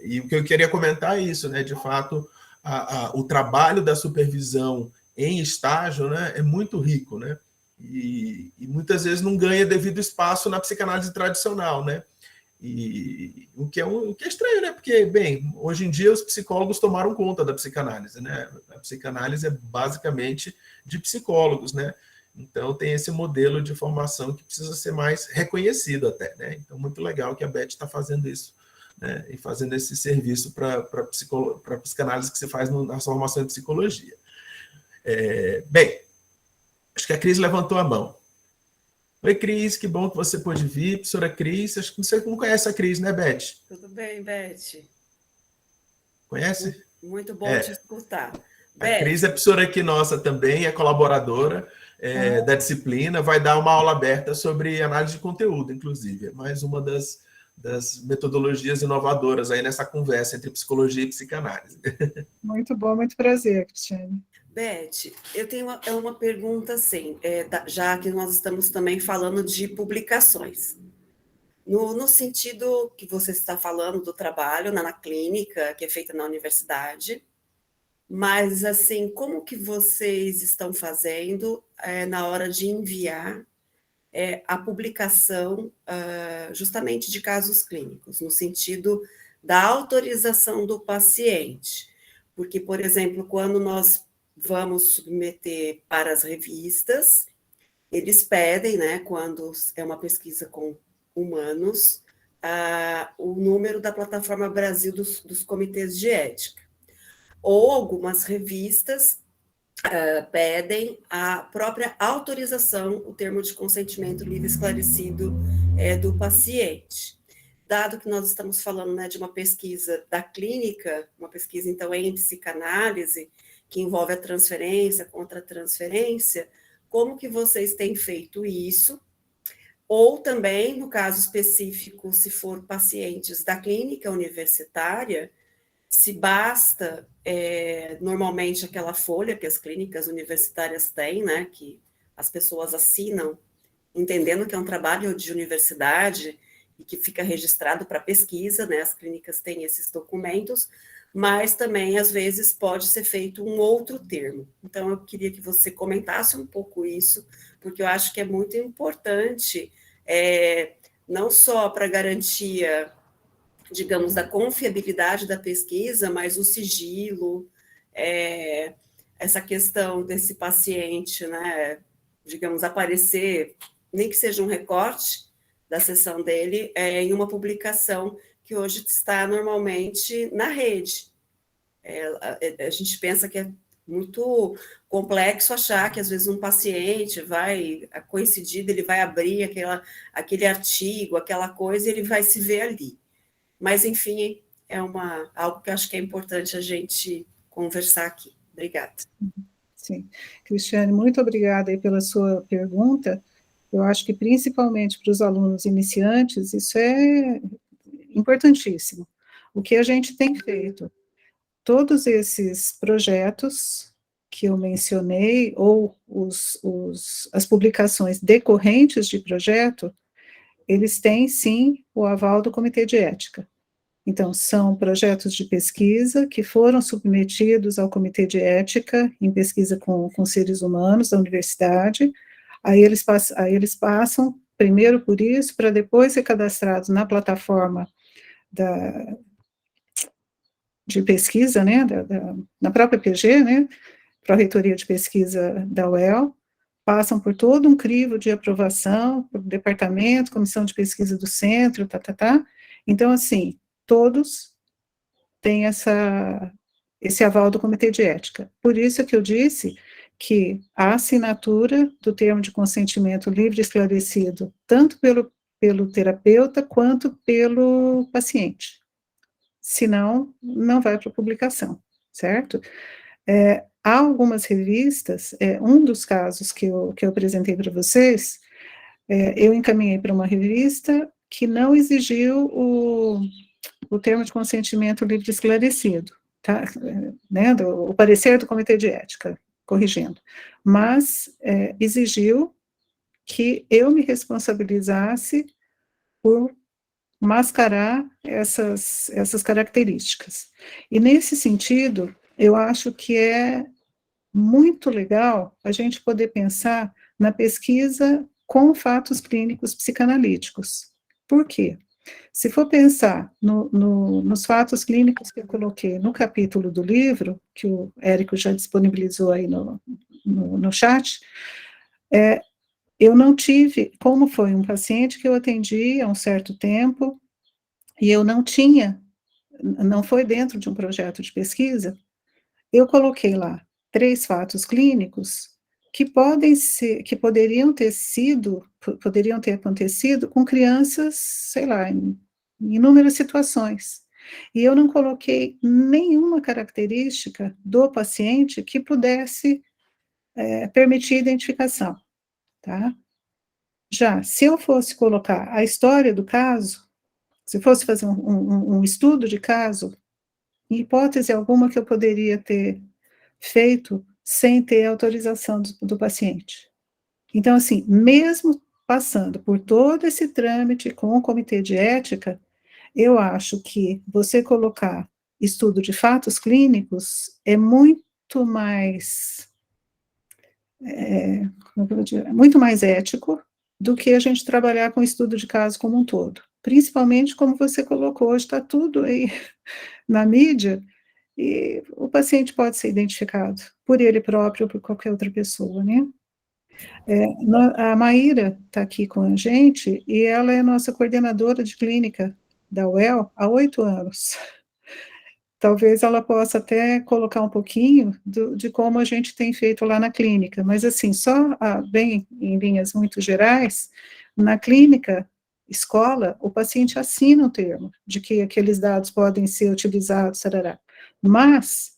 e o que eu queria comentar é isso, né? De fato, o trabalho da supervisão em estágio, né, é muito rico, né? E muitas vezes não ganha devido espaço na psicanálise tradicional, né? E o que é estranho, né? Porque, bem, hoje em dia os psicólogos tomaram conta da psicanálise, né? A psicanálise é basicamente de psicólogos, né? Então tem esse modelo de formação que precisa ser mais reconhecido até, né? Então muito legal que a Beth está fazendo isso, né? E fazendo esse serviço para psicanálise que se faz na formação de psicologia. Bem, acho que a Cris levantou a mão. Oi, Cris, que bom que você pôde vir. Professora Cris, acho que você não conhece a Cris, né, Beth? Tudo bem, Beth? Conhece? Muito bom te escutar. A Cris é professora aqui nossa também, é colaboradora da disciplina, vai dar uma aula aberta sobre análise de conteúdo, inclusive. É mais uma das metodologias inovadoras aí nessa conversa entre psicologia e psicanálise. Muito bom, muito prazer, Cristiane. Beth, eu tenho uma pergunta, assim, já que nós estamos também falando de publicações. No sentido que você está falando do trabalho na clínica, que é feita na universidade, mas, assim, como que vocês estão fazendo na hora de enviar a publicação justamente de casos clínicos, no sentido da autorização do paciente? Porque, por exemplo, quando nós vamos submeter para as revistas, eles pedem, né, quando é uma pesquisa com humanos, o número da plataforma Brasil dos comitês de ética. Ou algumas revistas pedem a própria autorização, o termo de consentimento livre e esclarecido do paciente. Dado que nós estamos falando, né, de uma pesquisa da clínica, uma pesquisa, então, em psicanálise, que envolve a transferência, contra-transferência, como que vocês têm feito isso? Ou também, no caso específico, se for pacientes da clínica universitária, se basta, normalmente, aquela folha que as clínicas universitárias têm, né, que as pessoas assinam entendendo que é um trabalho de universidade e que fica registrado para pesquisa, né? As clínicas têm esses documentos, mas também, às vezes, pode ser feito um outro termo. Então, eu queria que você comentasse um pouco isso, porque eu acho que é muito importante, não só para garantia, digamos, da confiabilidade da pesquisa, mas o sigilo, essa questão desse paciente, né, digamos, aparecer, nem que seja um recorte da sessão dele, em uma publicação que hoje está normalmente na rede. A gente pensa que é muito complexo achar que, às vezes, um paciente vai, coincidido, ele vai abrir aquele artigo, aquela coisa, e ele vai se ver ali. Mas, enfim, é algo que eu acho que é importante a gente conversar aqui. Obrigada. Sim. Cristiane, muito obrigada aí pela sua pergunta. Eu acho que, principalmente para os alunos iniciantes, isso é importantíssimo. O que a gente tem feito? Todos esses projetos que eu mencionei, ou as publicações decorrentes de projeto, eles têm, sim, o aval do Comitê de Ética. Então, são projetos de pesquisa que foram submetidos ao Comitê de Ética em pesquisa com seres humanos da universidade. Aí eles passam primeiro por isso, para depois ser cadastrados na plataforma de pesquisa, né, na própria PG, né, Pró-Reitoria de Pesquisa da UEL, passam por todo um crivo de aprovação, por departamento, comissão de pesquisa do centro, Então, assim, todos têm esse aval do Comitê de Ética. Por isso que eu disse que a assinatura do termo de consentimento livre e esclarecido, tanto pelo terapeuta quanto pelo paciente. Senão, não vai para publicação, certo? Há algumas revistas, um dos casos que eu apresentei para vocês, eu encaminhei para uma revista que não exigiu o termo de consentimento livre e esclarecido, tá? Né, o parecer do Comitê de Ética, corrigindo, mas exigiu que eu me responsabilizasse por mascarar essas características. E, nesse sentido, eu acho que é muito legal a gente poder pensar na pesquisa com fatos clínicos psicanalíticos. Por quê? Se for pensar nos fatos clínicos que eu coloquei no capítulo do livro, que o Érico já disponibilizou aí no chat, eu não tive, como foi um paciente que eu atendi há um certo tempo, e eu não foi dentro de um projeto de pesquisa, eu coloquei lá 3 fatos clínicos que poderiam ter acontecido com crianças, sei lá, em inúmeras situações. E eu não coloquei nenhuma característica do paciente que pudesse permitir identificação, tá? Já, se eu fosse colocar a história do caso, se fosse fazer um estudo de caso, em hipótese alguma que eu poderia ter feito sem ter autorização do paciente. Então, assim, mesmo passando por todo esse trâmite com o Comitê de Ética, eu acho que você colocar estudo de fatos clínicos é muito mais, como eu vou dizer, muito mais ético do que a gente trabalhar com estudo de caso como um todo. Principalmente, como você colocou, hoje está tudo aí na mídia, e o paciente pode ser identificado por ele próprio ou por qualquer outra pessoa, né? A Maíra está aqui com a gente, e ela é nossa coordenadora de clínica da UEL há 8 anos. Talvez ela possa até colocar um pouquinho de como a gente tem feito lá na clínica, mas assim, só bem em linhas muito gerais, na clínica, escola, o paciente assina o termo de que aqueles dados podem ser utilizados, tarará. Mas,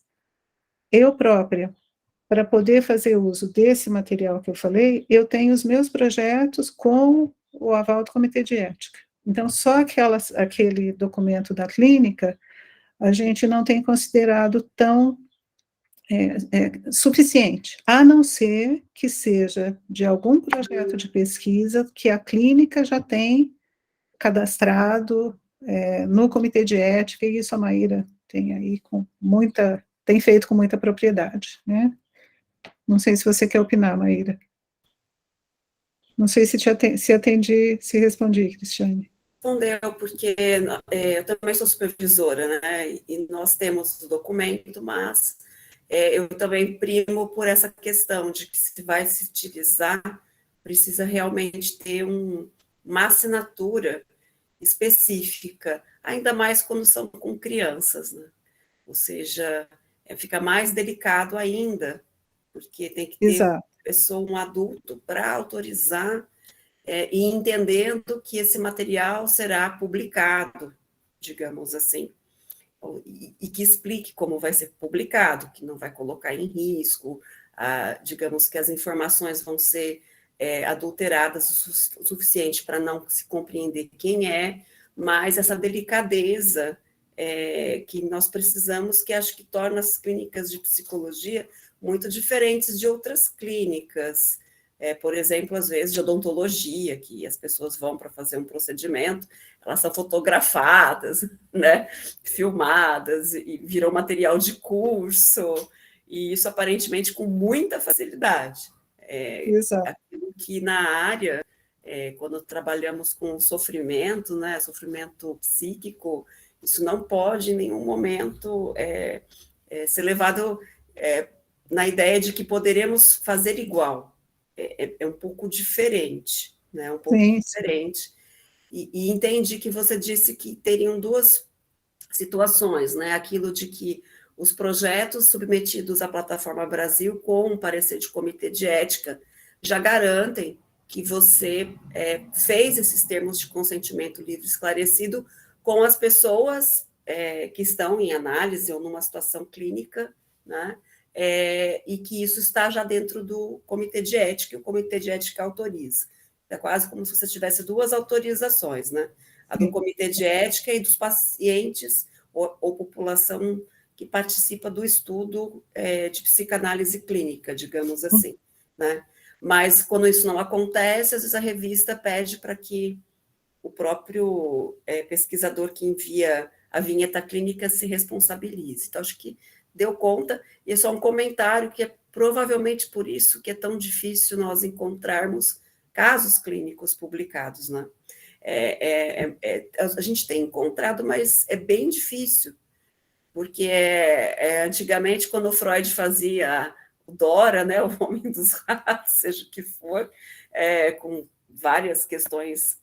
eu própria, para poder fazer uso desse material que eu falei, eu tenho os meus projetos com o aval do Comitê de Ética. Então, só aquele documento da clínica, a gente não tem considerado tão suficiente, a não ser que seja de algum projeto de pesquisa que a clínica já tem cadastrado no comitê de ética, e isso a Maíra tem aí tem feito com muita propriedade, né? Não sei se você quer opinar, Maíra. Não sei se se respondi, Cristiane. Respondeu, porque eu também sou supervisora, né? E nós temos o documento, mas eu também primo por essa questão de que se vai se utilizar, precisa realmente ter uma assinatura específica, ainda mais quando são com crianças, né? Ou seja, fica mais delicado ainda, porque tem que ter um adulto para autorizar, e entendendo que esse material será publicado, digamos assim, e que explique como vai ser publicado, que não vai colocar em risco, digamos que as informações vão ser adulteradas o suficiente para não se compreender quem é, mas essa delicadeza que nós precisamos, que acho que torna as clínicas de psicologia muito diferentes de outras clínicas, por exemplo, às vezes de odontologia, que as pessoas vão para fazer um procedimento, elas são fotografadas, né, filmadas, e viram material de curso, e isso aparentemente com muita facilidade. Aquilo que na área, quando trabalhamos com sofrimento, né, sofrimento psíquico, isso não pode em nenhum momento ser levado na ideia de que poderemos fazer igual. É um pouco diferente, né? Um pouco diferente. E entendi que você disse que teriam duas situações, né? Aquilo de que os projetos submetidos à Plataforma Brasil, com o parecer de comitê de ética, já garantem que você fez esses termos de consentimento livre esclarecido com as pessoas que estão em análise ou numa situação clínica, né? E que isso está já dentro do comitê de ética, e o comitê de ética autoriza. É quase como se você tivesse duas autorizações, né? A do comitê de ética e dos pacientes ou população que participa do estudo de psicanálise clínica, digamos assim, né? Mas, quando isso não acontece, às vezes a revista pede para que o próprio pesquisador que envia a vinheta clínica se responsabilize. Então, acho que deu conta, e é só um comentário que é provavelmente por isso que é tão difícil nós encontrarmos casos clínicos publicados, né? A gente tem encontrado, mas é bem difícil, porque antigamente, quando o Freud fazia o Dora, né, o Homem dos Ratos, seja o que for, com várias questões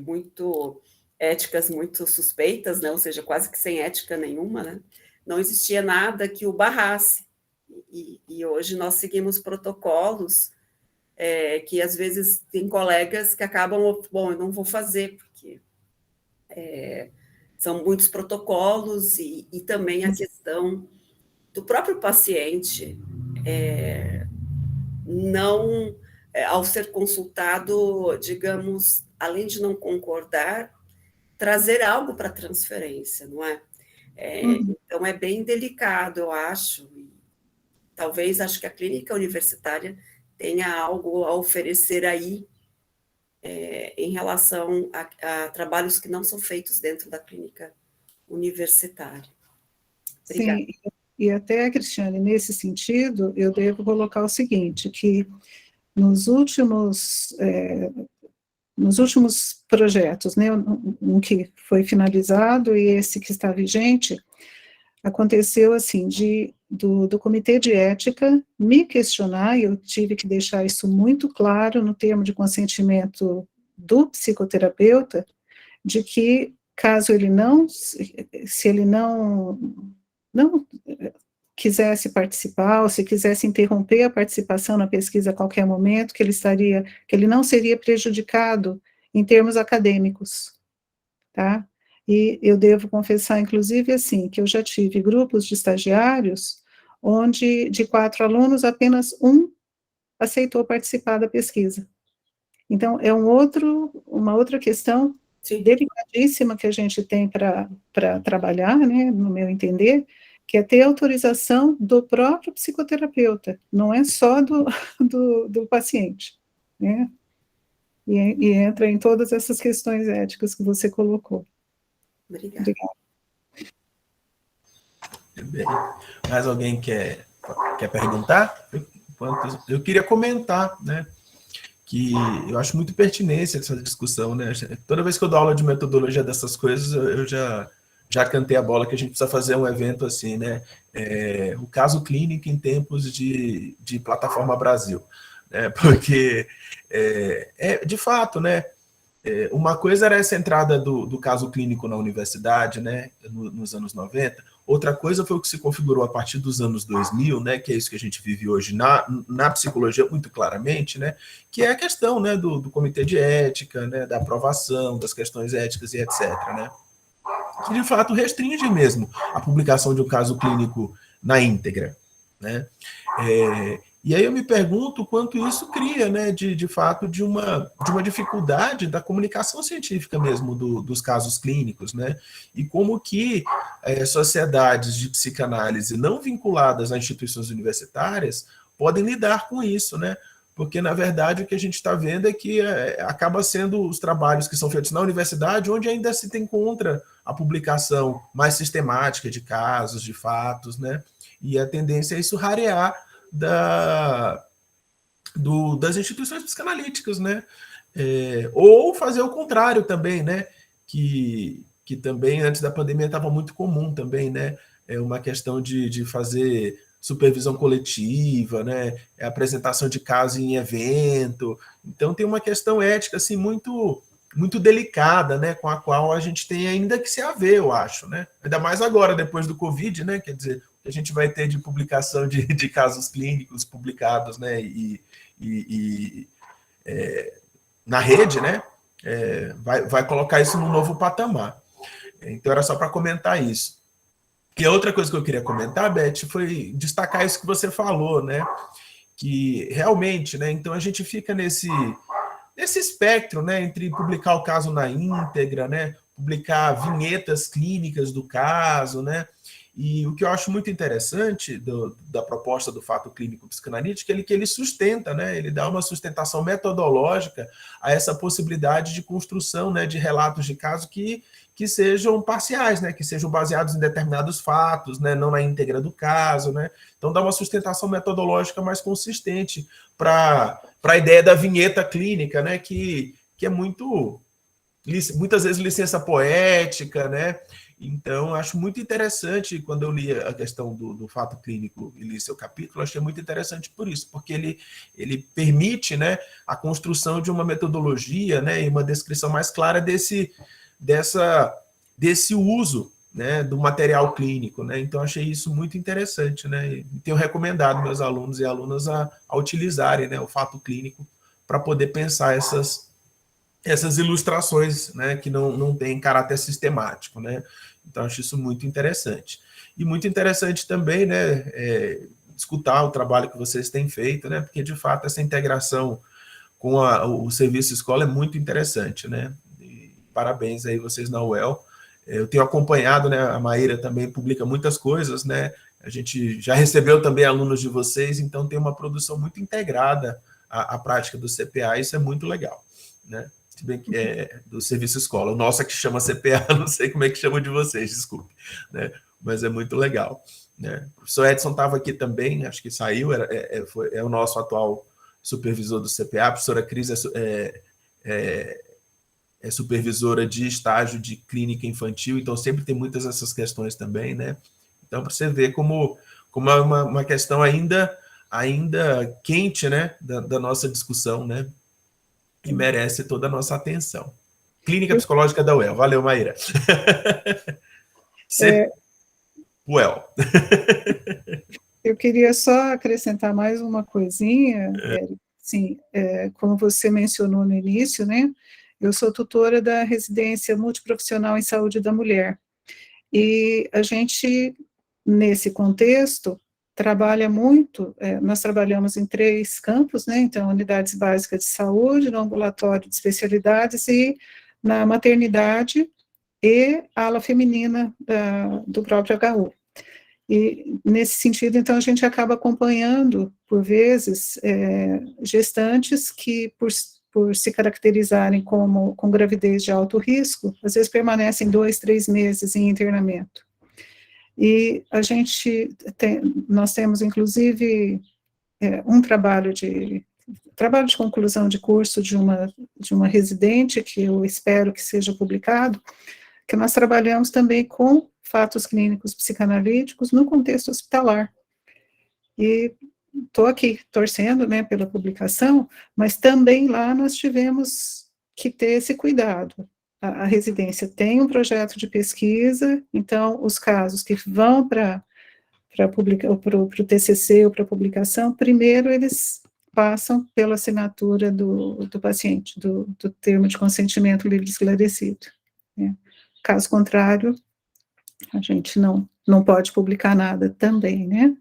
muito éticas, muito suspeitas, né, ou seja, quase que sem ética nenhuma, né? Não existia nada que o barrasse. E hoje nós seguimos protocolos que, às vezes, tem colegas que acabam, bom, eu não vou fazer, porque são muitos protocolos, e também a questão do próprio paciente não, ao ser consultado, digamos, além de não concordar, trazer algo para transferência, não é? Então, é bem delicado, eu acho. Talvez, acho que a clínica universitária tenha algo a oferecer aí em relação a trabalhos que não são feitos dentro da clínica universitária. Obrigada. Sim, e até, Cristiane, nesse sentido, eu devo colocar o seguinte, que nos últimos projetos, né, um que foi finalizado e esse que está vigente, aconteceu assim, do comitê de ética me questionar, e eu tive que deixar isso muito claro no termo de consentimento do psicoterapeuta, de que caso ele se ele não quisesse participar, ou se quisesse interromper a participação na pesquisa a qualquer momento, que ele não seria prejudicado em termos acadêmicos, tá? E eu devo confessar, inclusive, assim, que eu já tive grupos de estagiários onde, de 4 alunos, apenas um aceitou participar da pesquisa. Então, é uma outra questão delicadíssima que a gente tem para trabalhar, né, no meu entender, que é ter autorização do próprio psicoterapeuta, não é só do paciente, né? E entra em todas essas questões éticas que você colocou. Obrigada. Bem, mais alguém quer perguntar? Eu queria comentar, né, que eu acho muito pertinente essa discussão, né? Toda vez que eu dou aula de metodologia dessas coisas, eu já cantei a bola que a gente precisa fazer um evento assim, né? O caso clínico em tempos de plataforma Brasil, né? Porque de fato, né? Uma coisa era essa entrada do caso clínico na universidade, né, nos anos 90, outra coisa foi o que se configurou a partir dos anos 2000, né, que é isso que a gente vive hoje na psicologia muito claramente, né, que é a questão, né, do comitê de ética, né, da aprovação, das questões éticas e etc., né, que de fato restringe mesmo a publicação de um caso clínico na íntegra, né. E aí eu me pergunto quanto isso cria, né, de fato, de uma dificuldade da comunicação científica mesmo dos casos clínicos, né, e como que sociedades de psicanálise não vinculadas a instituições universitárias podem lidar com isso, né, porque, na verdade, o que a gente está vendo é que acaba sendo os trabalhos que são feitos na universidade onde ainda se encontra a publicação mais sistemática de casos, de fatos, né, e a tendência é isso rarear das instituições psicanalíticas, né? Ou fazer o contrário também, né? Que também antes da pandemia estava muito comum também, né? Uma questão de fazer supervisão coletiva, né? Apresentação de caso em evento. Então tem uma questão ética assim muito delicada, né? Com a qual a gente tem ainda que se haver, eu acho, né? Ainda mais agora depois do Covid, né? Quer dizer, a gente vai ter de publicação de casos clínicos publicados, né, na rede, né, vai colocar isso num novo patamar. Então, era só para comentar isso. E a outra coisa que eu queria comentar, Beth, foi destacar isso que você falou, né, que realmente, né, então a gente fica nesse espectro, né, entre publicar o caso na íntegra, né, publicar vinhetas clínicas do caso, né. E o que eu acho muito interessante da proposta do fato clínico psicanalítico é que ele sustenta, né, ele dá uma sustentação metodológica a essa possibilidade de construção, né, de relatos de caso que sejam parciais, né, que sejam baseados em determinados fatos, né, não na íntegra do caso, né. Então dá uma sustentação metodológica mais consistente para a ideia da vinheta clínica, né, que é muitas vezes licença poética, né. Então, acho muito interessante, quando eu li a questão do fato clínico e li seu capítulo, achei muito interessante por isso, porque ele permite, né, a construção de uma metodologia, né, e uma descrição mais clara desse uso, né, do material clínico, né. Então, achei isso muito interessante, né, e tenho recomendado meus alunos e alunas a utilizarem, né, o fato clínico para poder pensar essas ilustrações, né, que não têm caráter sistemático, né. Então, acho isso muito interessante. E muito interessante também, né, escutar o trabalho que vocês têm feito, né, porque, de fato, essa integração com o serviço escola é muito interessante, né. E parabéns aí vocês na UEL. Eu tenho acompanhado, né, a Maíra também publica muitas coisas, né, a gente já recebeu também alunos de vocês, então tem uma produção muito integrada à prática do CPA, isso é muito legal, né. Se bem que é do serviço escola. O nosso é que chama CPA, não sei como é que chama de vocês, desculpe, né? Mas é muito legal, né? O professor Edson estava aqui também, acho que saiu, é o nosso atual supervisor do CPA, a professora Cris é supervisora de estágio de clínica infantil, então sempre tem muitas dessas questões também, né? Então, para você ver como é uma questão ainda quente, né, da nossa discussão, né? E merece toda a nossa atenção. Clínica Psicológica da UEL. Valeu, Maíra. UEL. Eu queria só acrescentar mais uma coisinha, Érico. Sim, como você mencionou no início, né? Eu sou tutora da residência multiprofissional em saúde da mulher. E a gente, nesse contexto, trabalha muito, nós trabalhamos em 3 campos, né, então, unidades básicas de saúde, no ambulatório de especialidades e na maternidade e ala feminina do próprio HU. E, nesse sentido, então, a gente acaba acompanhando, por vezes, gestantes que, por se caracterizarem com gravidez de alto risco, às vezes permanecem 2, 3 meses em internamento. E nós temos, inclusive, um trabalho de conclusão de curso de uma residente, que eu espero que seja publicado, que nós trabalhamos também com fatos clínicos psicanalíticos no contexto hospitalar. E estou aqui torcendo, né, pela publicação, mas também lá nós tivemos que ter esse cuidado. A residência tem um projeto de pesquisa, então os casos que vão para o TCC ou para a publicação, primeiro eles passam pela assinatura do paciente, do termo de consentimento livre e esclarecido, né? Caso contrário, a gente não pode publicar nada também, né?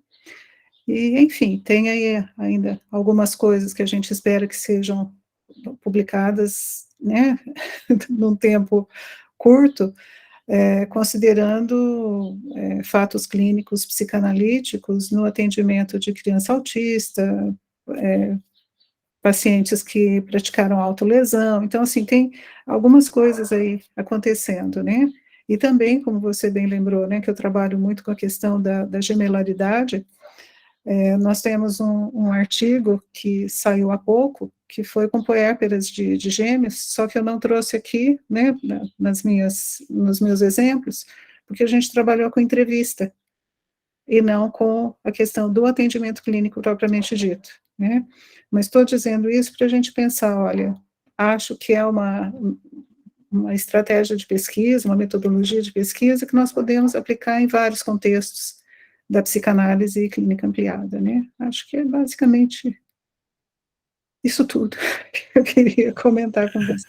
E, enfim, tem aí ainda algumas coisas que a gente espera que sejam publicadas, né, num tempo curto, considerando fatos clínicos psicanalíticos no atendimento de criança autista, pacientes que praticaram autolesão. Então, assim, tem algumas coisas aí acontecendo, né? E também, como você bem lembrou, né, que eu trabalho muito com a questão da gemelaridade, nós temos um artigo que saiu há pouco, que foi com puérperas de gêmeos, só que eu não trouxe aqui, né, nos meus exemplos, porque a gente trabalhou com entrevista, e não com a questão do atendimento clínico propriamente dito, né? Mas estou dizendo isso para a gente pensar, olha, acho que é uma estratégia de pesquisa, uma metodologia de pesquisa que nós podemos aplicar em vários contextos da psicanálise e clínica ampliada, né? Acho que é basicamente isso tudo que eu queria comentar com você.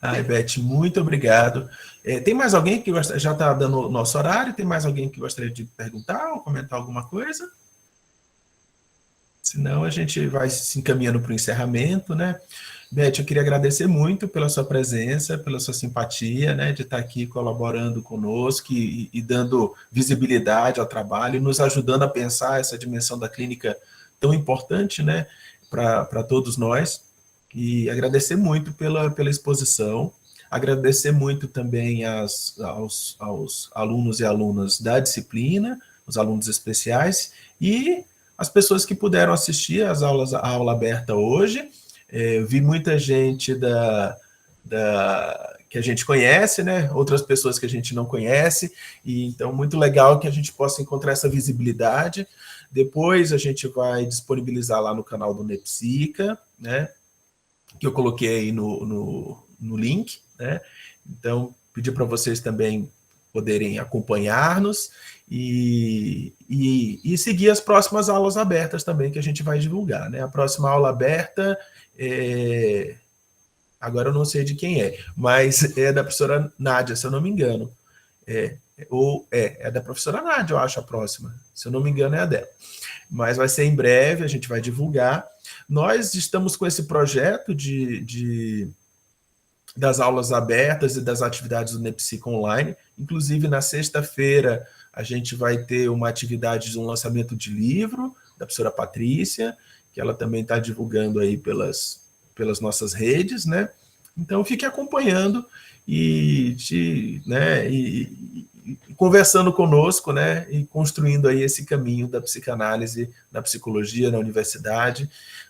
Ai, Beth, muito obrigado. Tem mais alguém que já está dando o nosso horário? Tem mais alguém que gostaria de perguntar ou comentar alguma coisa? Senão a gente vai se encaminhando para o encerramento, né? Beth, eu queria agradecer muito pela sua presença, pela sua simpatia, né, de estar aqui colaborando conosco e dando visibilidade ao trabalho e nos ajudando a pensar essa dimensão da clínica tão importante, né, para todos nós. E agradecer muito pela exposição, agradecer muito também aos alunos e alunas da disciplina, os alunos especiais, e as pessoas que puderam assistir às aulas, à aula aberta hoje. Vi muita gente que a gente conhece, né? Outras pessoas que a gente não conhece, e então muito legal que a gente possa encontrar essa visibilidade. Depois a gente vai disponibilizar lá no canal do Nepsica, né? Que eu coloquei aí no link, né? Então, pedir para vocês também poderem acompanhar-nos e seguir as próximas aulas abertas também, que a gente vai divulgar, né? A próxima aula aberta, agora eu não sei de quem mas é da professora Nádia, se eu não me engano. É da professora Nádia, eu acho, a próxima. Se eu não me engano, é a dela. Mas vai ser em breve, a gente vai divulgar. Nós estamos com esse projeto das aulas abertas e das atividades do Nepsica Online. Inclusive, na sexta-feira, a gente vai ter uma atividade de um lançamento de livro da professora Patrícia, que ela também está divulgando aí pelas nossas redes, né? Então, fique acompanhando e conversando conosco, né? E construindo aí esse caminho da psicanálise, da psicologia na universidade,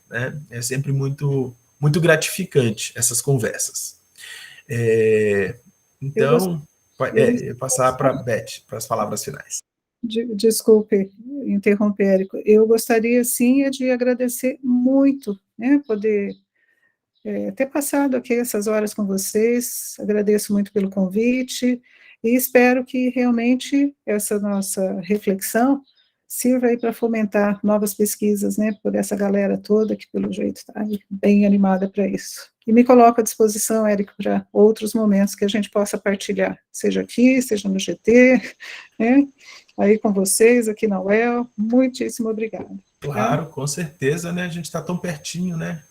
né? É sempre muito, muito gratificante essas conversas. Então, passar para a Beth, para as palavras finais. Desculpe interromper, Érico. Eu gostaria, sim, de agradecer muito, né, poder ter passado aqui essas horas com vocês. Agradeço muito pelo convite e espero que realmente essa nossa reflexão sirva aí para fomentar novas pesquisas, né, por essa galera toda que, pelo jeito, está bem animada para isso. E me coloco à disposição, Érico, para outros momentos que a gente possa partilhar, seja aqui, seja no GT, né, aí com vocês, aqui na UEL. Muitíssimo obrigada. Claro, com certeza, né, a gente está tão pertinho, né,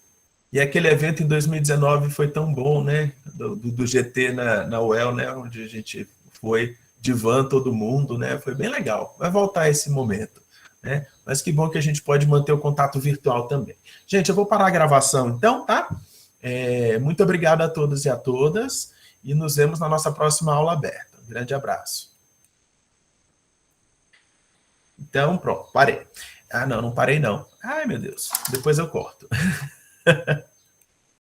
e aquele evento em 2019 foi tão bom, né, do GT na UEL, né, onde a gente foi divã todo mundo, né? Foi bem legal. Vai voltar esse momento, né? Mas que bom que a gente pode manter o contato virtual também. Gente, eu vou parar a gravação então, tá? Muito obrigado a todos e a todas e nos vemos na nossa próxima aula aberta. Um grande abraço. Então, pronto, parei. Ah, não parei não. Ai, meu Deus. Depois eu corto.